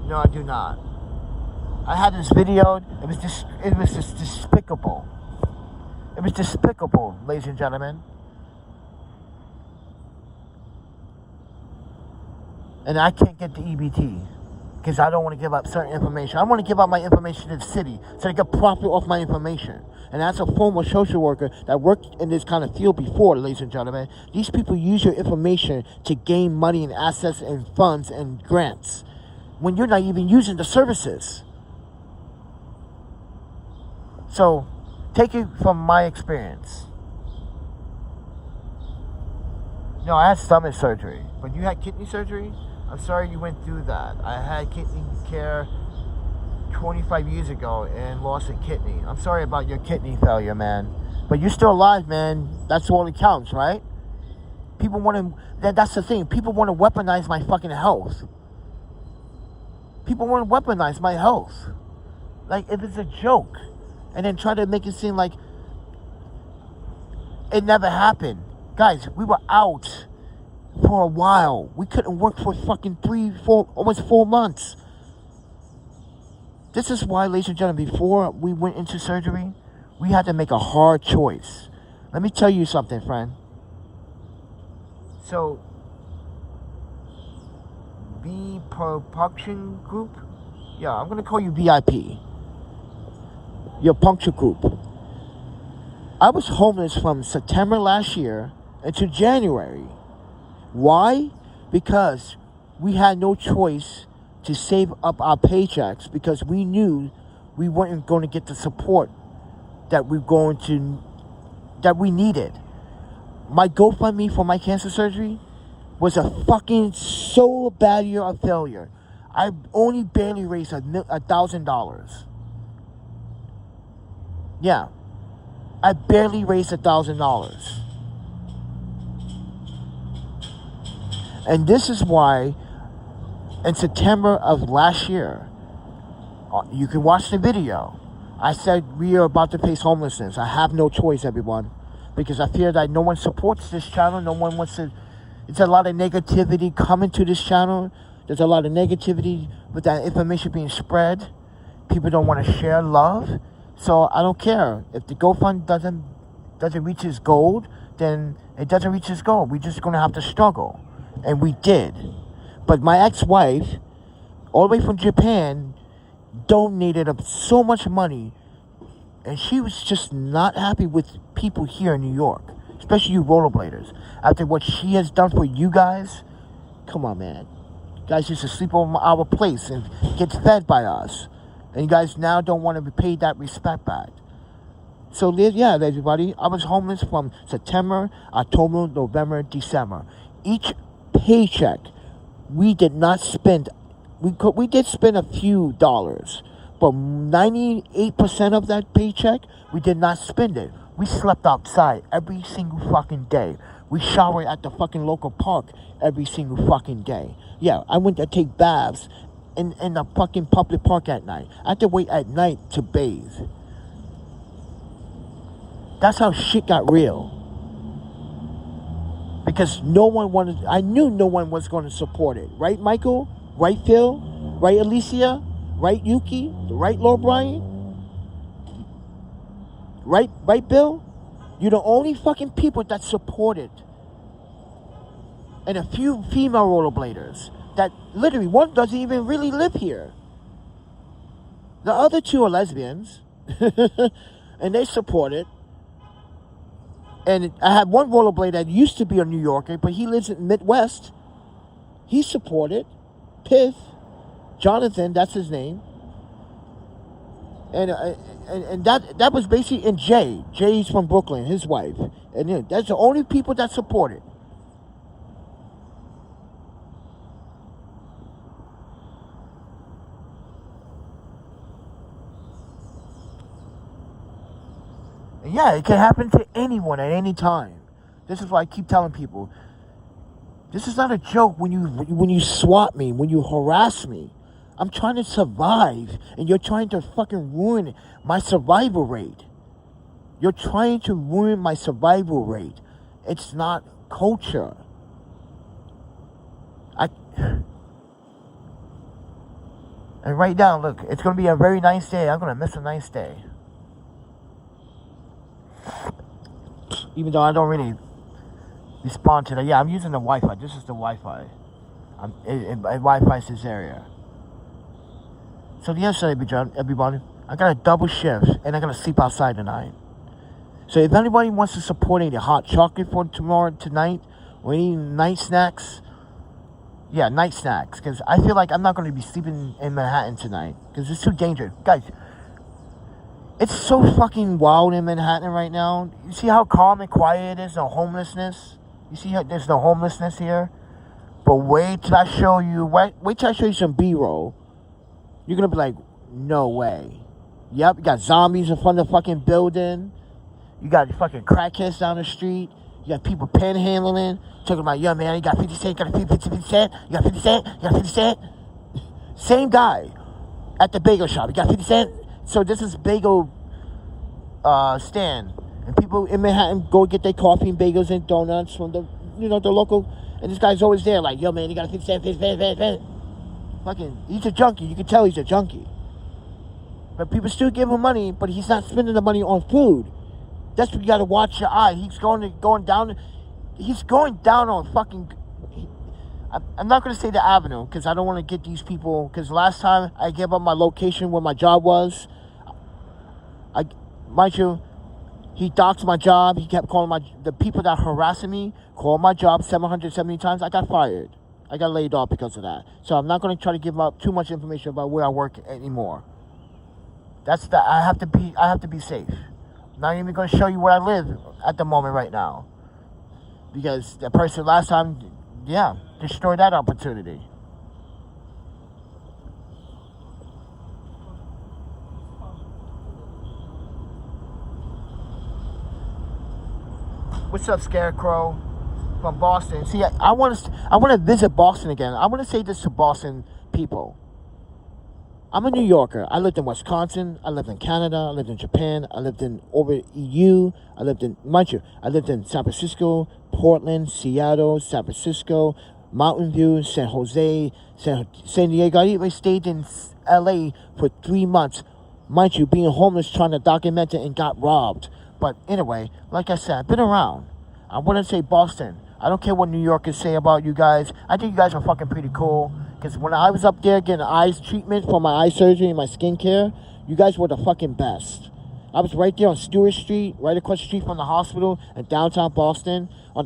No, I do not. I had this video. It was just despicable. It was despicable, ladies and gentlemen. And I can't get the EBT because I don't want to give up certain information. I want to give up my information to the city so they get profit off my information. And as a former social worker that worked in this kind of field before, ladies and gentlemen, these people use your information to gain money and assets and funds and grants when you're not even using the services. So, take it from my experience. No, I had stomach surgery, but you had kidney surgery? I'm sorry you went through that. I had kidney care 25 years ago and lost a kidney. I'm sorry about your kidney failure, man. But you're still alive, man. That's all that counts, right? People want to... That's the thing. People want to weaponize my fucking health. People want to weaponize my health. Like, if it's a joke. And then try to make it seem like it never happened. Guys, we were out for a while. We couldn't work for fucking 3, 4, almost 4 months. This is why, ladies and gentlemen, before we went into surgery, we had to make a hard choice. Let me tell you something, friend. So, B Production Group? Yeah, I'm going to call you VIP. Your puncture group. I was homeless from September last year until January. Why? Because we had no choice to save up our paychecks because we knew we weren't going to get the support that we needed. My GoFundMe for my cancer surgery was a fucking so bad year of failure. I only barely raised $1,000. Yeah, I barely raised $1,000. And this is why in September of last year, you can watch the video. I said we are about to face homelessness. I have no choice, everyone, because I fear that no one supports this channel. No one wants to. It's a lot of negativity coming to this channel. There's a lot of negativity with that information being spread. People don't want to share love. So I don't care. If the GoFund doesn't reach its goal, then it doesn't reach its goal. We're just going to have to struggle. And we did. But my ex-wife, all the way from Japan, donated up so much money, and she was just not happy with people here in New York, especially you rollerbladers. After what she has done for you guys, come on, man. You guys used to sleep over our place and get fed by us, and you guys now don't want to be paid that respect back. So yeah, everybody, I was homeless from September, October, November, December. Each paycheck, we did not spend. We did spend a few dollars, but 98% of that paycheck, we did not spend it. We slept outside every single fucking day. We showered at the fucking local park every single fucking day. Yeah, I went to take baths in the fucking public park at night. I had to wait at night to bathe. That's how shit got real. Because no one wanted, I knew no one was going to support it. Right, Michael? Right, Phil? Right, Alicia? Right, Yuki? Right, Lord Brian? Right, Bill? You're the only fucking people that support it. And a few female rollerbladers that literally, one doesn't even really live here. The other two are lesbians. And they support it. And I had one rollerblader that used to be a New Yorker, but he lives in Midwest. He supported. Piff. Jonathan, that's his name. And that was basically, and Jay. Jay's from Brooklyn, his wife. And that's the only people that supported. Yeah, it can happen to anyone at any time. This is why I keep telling people, this is not a joke when you swat me, when you harass me. I'm trying to survive, and you're trying to fucking ruin my survival rate. You're trying to ruin my survival rate. It's not culture. And right now, look, it's going to be a very nice day. I'm going to miss a nice day. Even though I don't really respond to that. Yeah, I'm using the Wi-Fi. This is the Wi-Fi. Wi-Fi is this area. So yesterday, everybody, I got a double shift, and I got to sleep outside tonight. So if anybody wants to support any hot chocolate for tonight, or any night snacks, yeah, night snacks, because I feel like I'm not going to be sleeping in Manhattan tonight, because it's too dangerous. Guys, it's so fucking wild in Manhattan right now. You see how calm and quiet it is, no homelessness? You see how there's no homelessness here? But wait till I show you, wait till I show you some B-roll. You're going to be like, no way. Yep, you got zombies in front of the fucking building. You got fucking crackheads down the street. You got people panhandling. Talking about, yo, man, you got 50 cents, you got 50 cents, you got 50 cents, you got 50 cents. Same guy at the bagel shop. You got 50 cents. So this is bagel stand. And people in Manhattan go get their coffee and bagels and donuts from the, the local. And this guy's always there like, yo, man, you gotta fix that, fix. Fucking, he's a junkie. You can tell he's a junkie. But people still give him money, but he's not spending the money on food. That's what you gotta watch your eye. He's going down. He's going down on fucking. I'm not gonna say the avenue because I don't want to get these people. Because last time I gave up my location where my job was, mind you, he doxed my job. He kept calling the people that harassing me, called my job 770 times. I got fired. I got laid off because of that. So I'm not gonna try to give up too much information about where I work anymore. I have to be safe. I'm not even gonna show you where I live at the moment right now. Because the person last time, destroyed that opportunity. What's up, Scarecrow from Boston? See, I want to visit Boston again. I want to say this to Boston people. I'm a New Yorker. I lived in Wisconsin. I lived in Canada. I lived in Japan. I lived in over EU. I lived in San Francisco, Portland, Seattle, San Francisco, Mountain View, San Jose, San Diego. I even stayed in LA for 3 months. Mind you, being homeless, trying to document it and got robbed. But anyway, like I said, I've been around. I wouldn't say Boston. I don't care what New Yorkers say about you guys. I think you guys are fucking pretty cool. Because when I was up there getting eyes treatment for my eye surgery and my skincare, you guys were the fucking best. I was right there on Stewart Street, right across the street from the hospital in downtown Boston. On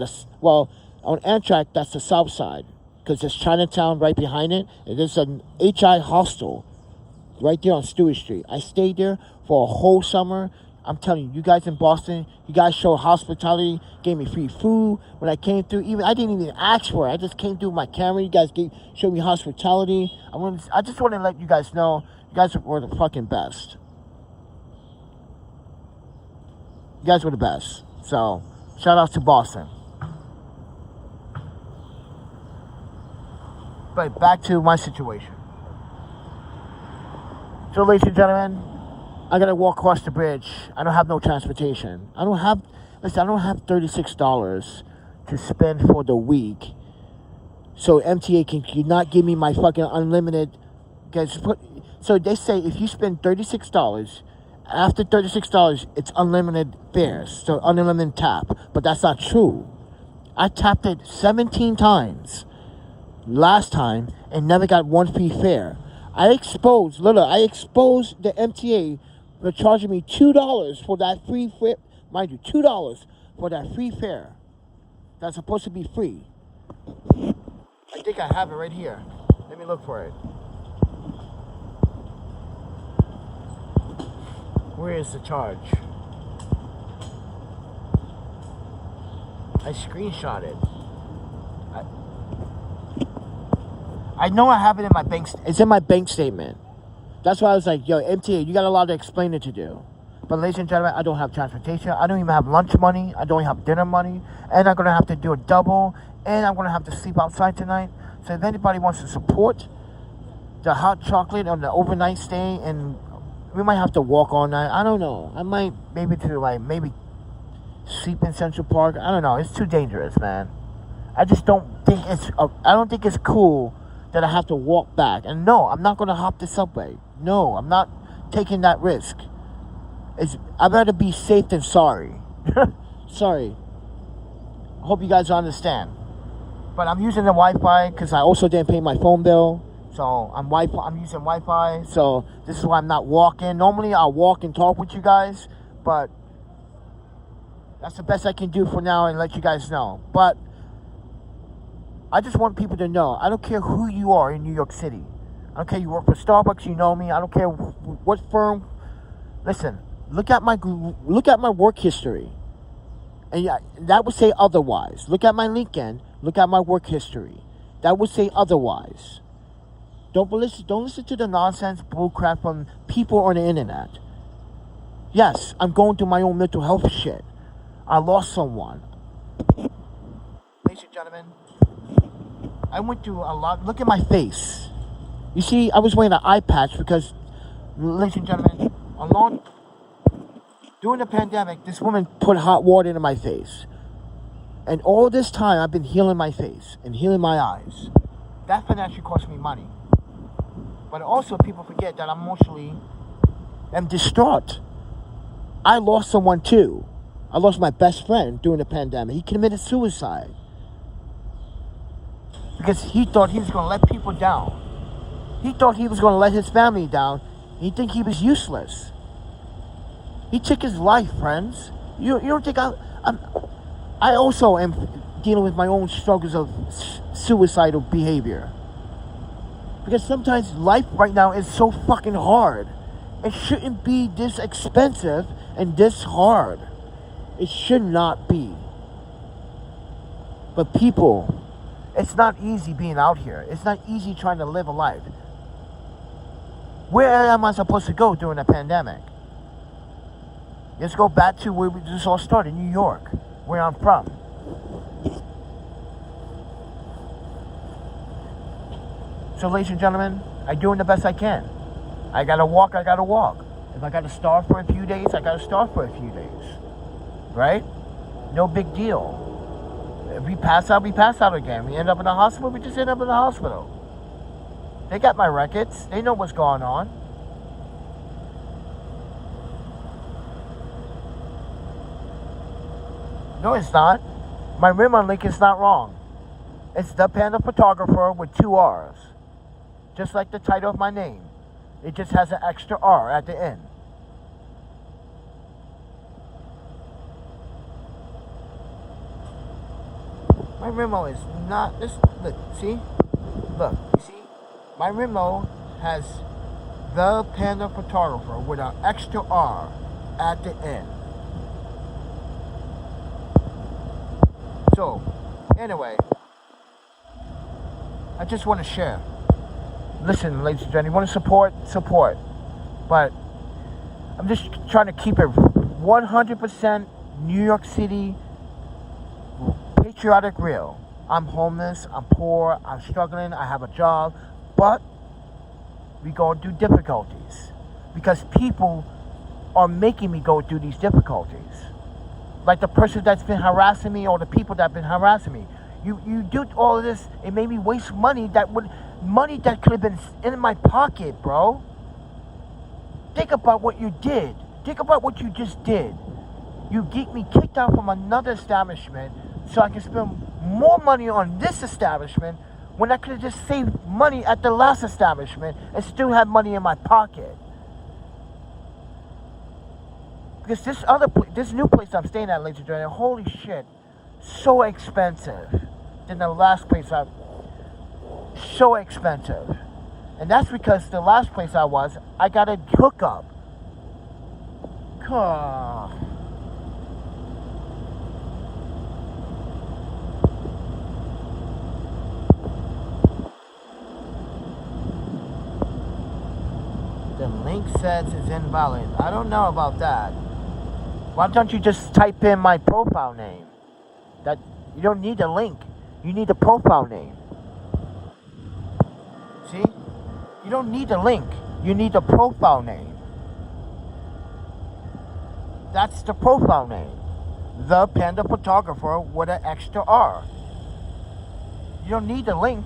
Amtrak, that's the south side. Because there's Chinatown right behind it. And there's an HI hostel right there on Stewart Street. I stayed there for a whole summer. I'm telling you, you guys in Boston, you guys show hospitality, gave me free food when I came through. I didn't even ask for it. I just came through with my camera. You guys showed me hospitality. I just want to let you guys know, you guys were the fucking best. You guys were the best. So, shout out to Boston. But back to my situation. So, ladies and gentlemen, I gotta walk across the bridge. I don't have no transportation. I don't have $36 to spend for the week. So MTA can you not give me my fucking unlimited? So they say if you spend $36, after $36, it's unlimited fares. So unlimited tap. But that's not true. I tapped it 17 times last time and never got one free fare. I exposed the MTA for charging me $2 for that free fare. Mind you, $2 for that free fare. That's supposed to be free. I think I have it right here. Let me look for it. Where is the charge? I screenshot it. I know I have it in my bank. It's in my bank statement. That's why I was like, yo, MTA, you got a lot of explaining to do. But ladies and gentlemen, I don't have transportation. I don't even have lunch money. I don't even have dinner money. And I'm going to have to do a double. And I'm going to have to sleep outside tonight. So if anybody wants to support the hot chocolate on the overnight stay, and we might have to walk all night. I don't know. I might maybe sleep in Central Park. I don't know. It's too dangerous, man. I just don't think it's cool that I have to walk back. And no, I'm not going to hop the subway. No, I'm not taking that risk. I'd rather be safe than sorry. Sorry. I hope you guys understand. But I'm using the Wi-Fi because I also didn't pay my phone bill. So I'm using Wi-Fi. So this is why I'm not walking. Normally I'll walk and talk with you guys. But that's the best I can do for now and let you guys know. But I just want people to know, I don't care who you are in New York City. I don't care you work for Starbucks, you know me. I don't care what firm. Listen, look at my work history. And that would say otherwise. Look at my LinkedIn. Look at my work history. That would say otherwise. Don't listen to the nonsense bullcrap from people on the internet. Yes, I'm going through my own mental health shit. I lost someone. Ladies and gentlemen, I went through a lot. Look at my face. You see, I was wearing an eye patch because, ladies and gentlemen, During the pandemic, this woman put hot water into my face. And all this time, I've been healing my face and healing my eyes. That financially cost me money. But also, people forget that I'm emotionally distraught. I lost someone too. I lost my best friend during the pandemic. He committed suicide. Because he thought he was going to let people down. He thought he was going to let his family down. He think he was useless. He took his life, friends. You don't think I also am dealing with my own struggles of suicidal behavior. Because sometimes life right now is so fucking hard. It shouldn't be this expensive and this hard. It should not be. But people, it's not easy being out here. It's not easy trying to live a life. Where am I supposed to go during the pandemic? Let's go back to where this all started, New York, where I'm from. So, ladies and gentlemen, I'm doing the best I can. I gotta walk. If I gotta starve for a few days, I gotta starve for a few days. Right? No big deal. If we pass out, we pass out again. We end up in the hospital, we just end up in the hospital. They got my records. They know what's going on. No, it's not. My Venmo link is not wrong. It's ThePandaPhotographer with 2 R's. Just like the title of my name. It just has an extra R at the end. My Venmo is not this. Look, see? Look, you see? My Venmo has ThePandaPhotographer with an extra R at the end. So, anyway, I just want to share. Listen, ladies and gentlemen, you want to support. But I'm just trying to keep it 100% New York City patriotic real. I'm homeless, I'm poor, I'm struggling, I have a job, but we go through difficulties because people are making me go through these difficulties. Like the person that's been harassing me or the people that have been harassing me. You do all of this, it made me waste money that could have been in my pocket, bro. Think about what you did. Think about what you just did. You get me kicked out from another establishment so I can spend more money on this establishment when I could have just saved money at the last establishment and still have money in my pocket. Because this new place I'm staying at, ladies and gentlemen, holy shit, so expensive than the last place so expensive. And that's because the last place I got a hookup. The link says it's invalid. I don't know about that. Why don't you just type in my profile name? That you don't need a link. You need a profile name. See? You don't need a link. You need a profile name. That's the profile name. The Panda Photographer with an extra R. You don't need a link.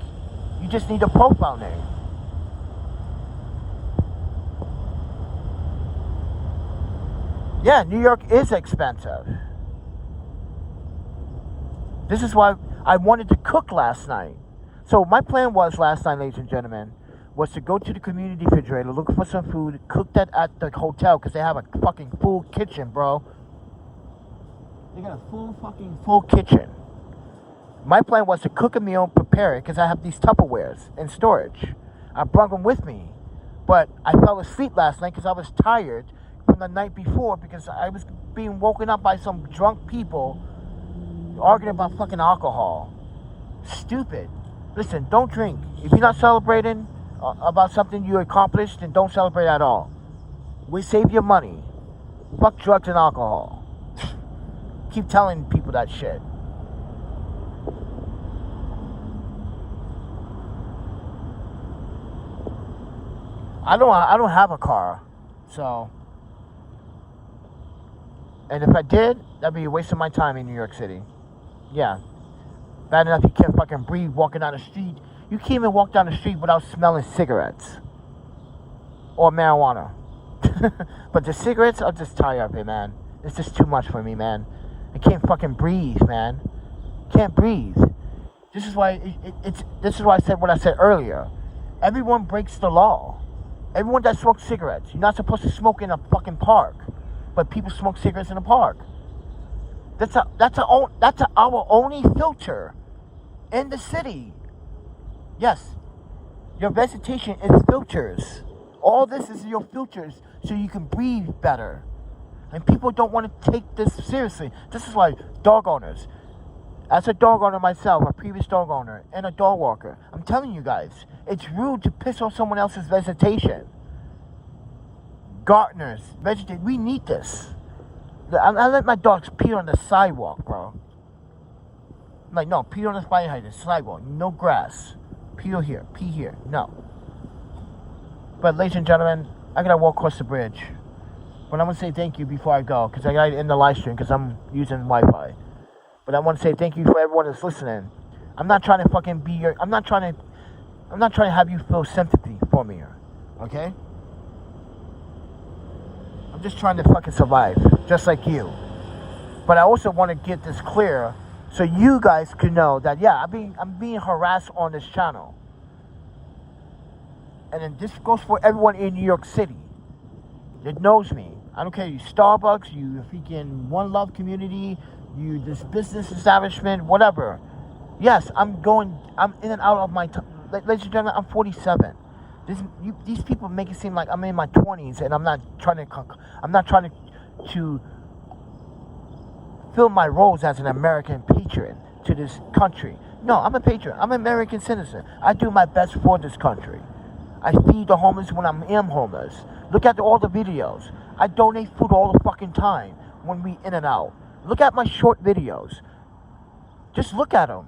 You just need a profile name. Yeah, New York is expensive. This is why I wanted to cook last night. So my plan was last night, ladies and gentlemen, was to go to the community refrigerator, look for some food, cook that at the hotel, because they have a fucking full kitchen, bro. They got a full kitchen. My plan was to cook a meal, prepare it, because I have these Tupperwares in storage. I brought them with me. But I fell asleep last night because I was tired from the night before because I was being woken up by some drunk people arguing about fucking alcohol. Stupid. Listen, don't drink. If you're not celebrating about something you accomplished, then don't celebrate at all. We save your money. Fuck drugs and alcohol. Keep telling people that shit. I don't have a car, so And if I did, that'd be a waste of my time in New York City. Yeah. Bad enough you can't fucking breathe walking down the street. You can't even walk down the street without smelling cigarettes. Or marijuana. But the cigarettes, I'll just tie up it, man. It's just too much for me, man. I can't fucking breathe, man. Can't breathe. This is why this is why I said what I said earlier. Everyone breaks the law. Everyone that smokes cigarettes. You're not supposed to smoke in a fucking park. But people smoke cigarettes in the park. That's our only filter in the city. Yes. Your vegetation is filters. All this is your filters so you can breathe better. And people don't want to take this seriously. This is why dog owners, as a dog owner myself, a previous dog owner, and a dog walker, I'm telling you guys, it's rude to piss on someone else's vegetation. Gardeners, vegetation, we need this. I let my dogs pee on the sidewalk, bro. I'm like, no, pee on the fire hydrant, sidewalk, no grass. Pee here, no. But ladies and gentlemen, I gotta walk across the bridge. But I want to say thank you before I go, because I gotta end the live stream because I'm using Wi-Fi. But I want to say thank you for everyone that's listening. I'm not trying to fucking be your. I'm not trying to have you feel sympathy for me, okay? I'm just trying to fucking survive, just like you. But I also want to get this clear, so you guys can know that yeah, I'm being harassed on this channel. And then this goes for everyone in New York City that knows me. I don't care, you Starbucks, you freaking One Love community, you this business establishment, whatever. Yes, I'm in and out of my ladies and gentlemen, I'm 47. These people make it seem like I'm in my 20s and I'm not trying to fill my roles as an American patriot to this country. No, I'm a patriot. I'm an American citizen. I do my best for this country. I feed the homeless when I am homeless. Look at all the videos. I donate food all the fucking time when we in and out. Look at my short videos. Just look at them.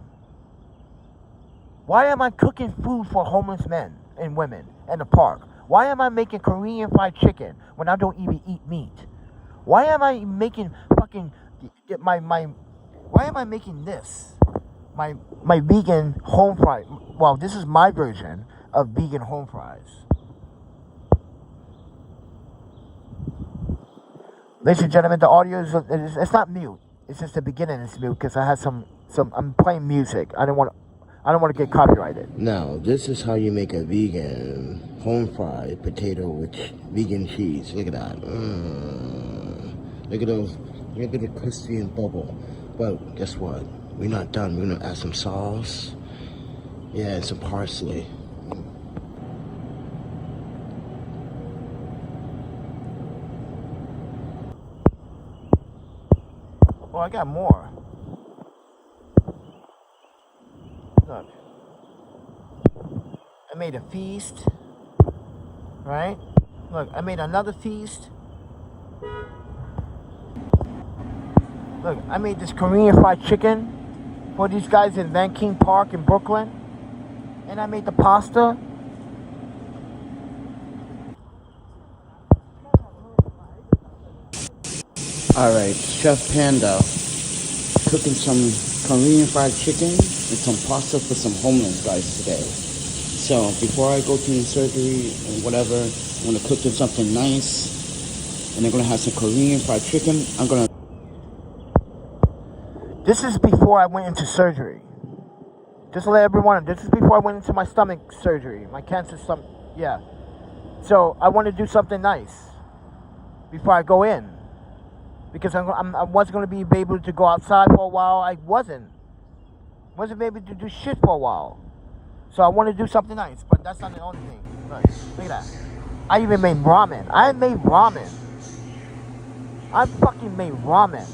Why am I cooking food for homeless men and women in the park? Why am I making Korean fried chicken when I don't even eat meat? Why am I making fucking why am I making this? My vegan home fries. Well, this is my version of vegan home fries. Ladies and gentlemen, the audio it's not mute. It's just the beginning is mute because I had some I'm playing music. I don't want to get copyrighted. Now, this is how you make a vegan home fried potato with vegan cheese. Look at that. Look at those. Look at the crispy and bubble. But guess what? We're not done. We're gonna add some sauce. Yeah, and some parsley. Oh, I got more. Look. I made a feast. Right? Look, I made another feast. Look, I made this Korean fried chicken for these guys in Van King Park in Brooklyn. And I made the pasta. Alright, Chef Panda cooking some Korean fried chicken and some pasta for some homeless guys today. So before I go to the surgery and whatever, I'm gonna cook them something nice, and they're gonna have some Korean fried chicken. This is before I went into surgery. Just to let everyone know, this is before I went into my stomach surgery, my cancer stomach. Yeah. So I want to do something nice before I go in, because I wasn't going to be able to go outside for a while. I wasn't able to do shit for a while. So I want to do something nice, but that's not the only thing. Look at that. I even made ramen. I fucking made ramen.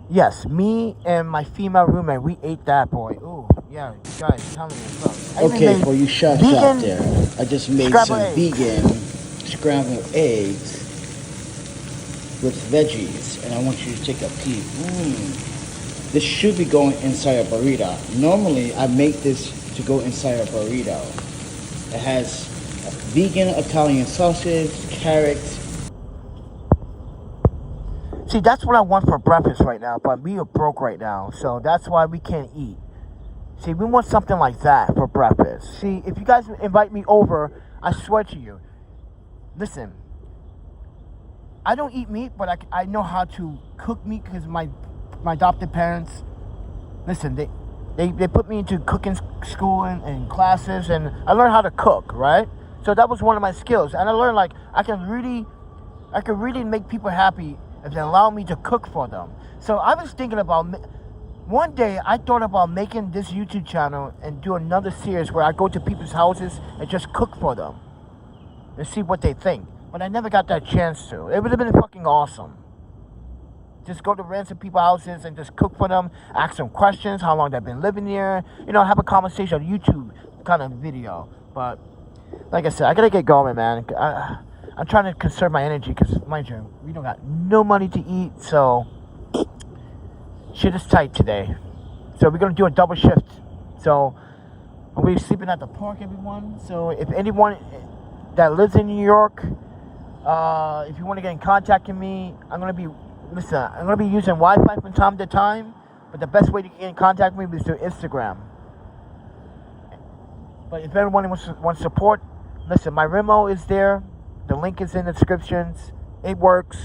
Yes, me and my female roommate, we ate that, boy. Ooh, yeah, guys, tell me what's up. Okay, for you chefs out there, I just made some vegan scrambled eggs with veggies, and I want you to take a peek. This should be going inside a burrito. Normally, I make this to go inside a burrito. It has vegan Italian sausage, carrots. See, that's what I want for breakfast right now, but we are broke right now, so that's why we can't eat. See, we want something like that for breakfast. See, if you guys invite me over, I swear to you, listen, I don't eat meat, but I know how to cook meat because my adopted parents, listen, they put me into cooking school and classes, and I learned how to cook, right? So that was one of my skills, and I learned like I can really make people happy if they allow me to cook for them. So I was thinking about, one day I thought about making this YouTube channel and do another series where I go to people's houses and just cook for them and see what they think. But I never got that chance to. It would have been fucking awesome. Just go to random people's houses and just cook for them, ask them questions, how long they've been living here, have a conversation on YouTube kind of video. But like I said, I gotta get going, man. I'm trying to conserve my energy because, mind you, we don't got no money to eat, so shit is tight today. So we're gonna do a double shift. So we'll be sleeping at the park, everyone. So if anyone that lives in New York, if you want to get in contact with me, I'm gonna be using Wi-Fi from time to time, but the best way to get in contact with me is through Instagram. But if anyone wants support, listen, my Venmo is there. The link is in the descriptions. It works.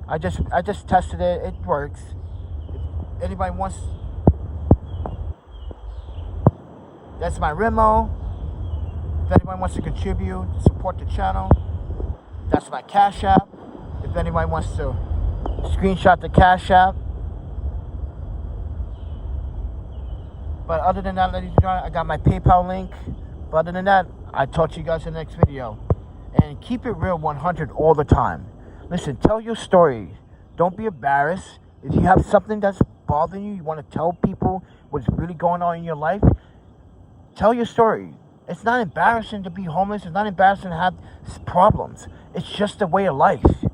I just tested it. It works. If anybody wants, that's my Venmo. If anyone wants to contribute, support the channel, that's my Cash App. If anybody wants to screenshot the Cash App. But other than that, ladies and gentlemen, I got my PayPal link. But other than that, I'll talk to you guys in the next video. And keep it real 100 all the time. Listen, tell your story. Don't be embarrassed. If you have something that's bothering you, you want to tell people what's really going on in your life, tell your story. It's not embarrassing to be homeless. It's not embarrassing to have problems. It's just a way of life.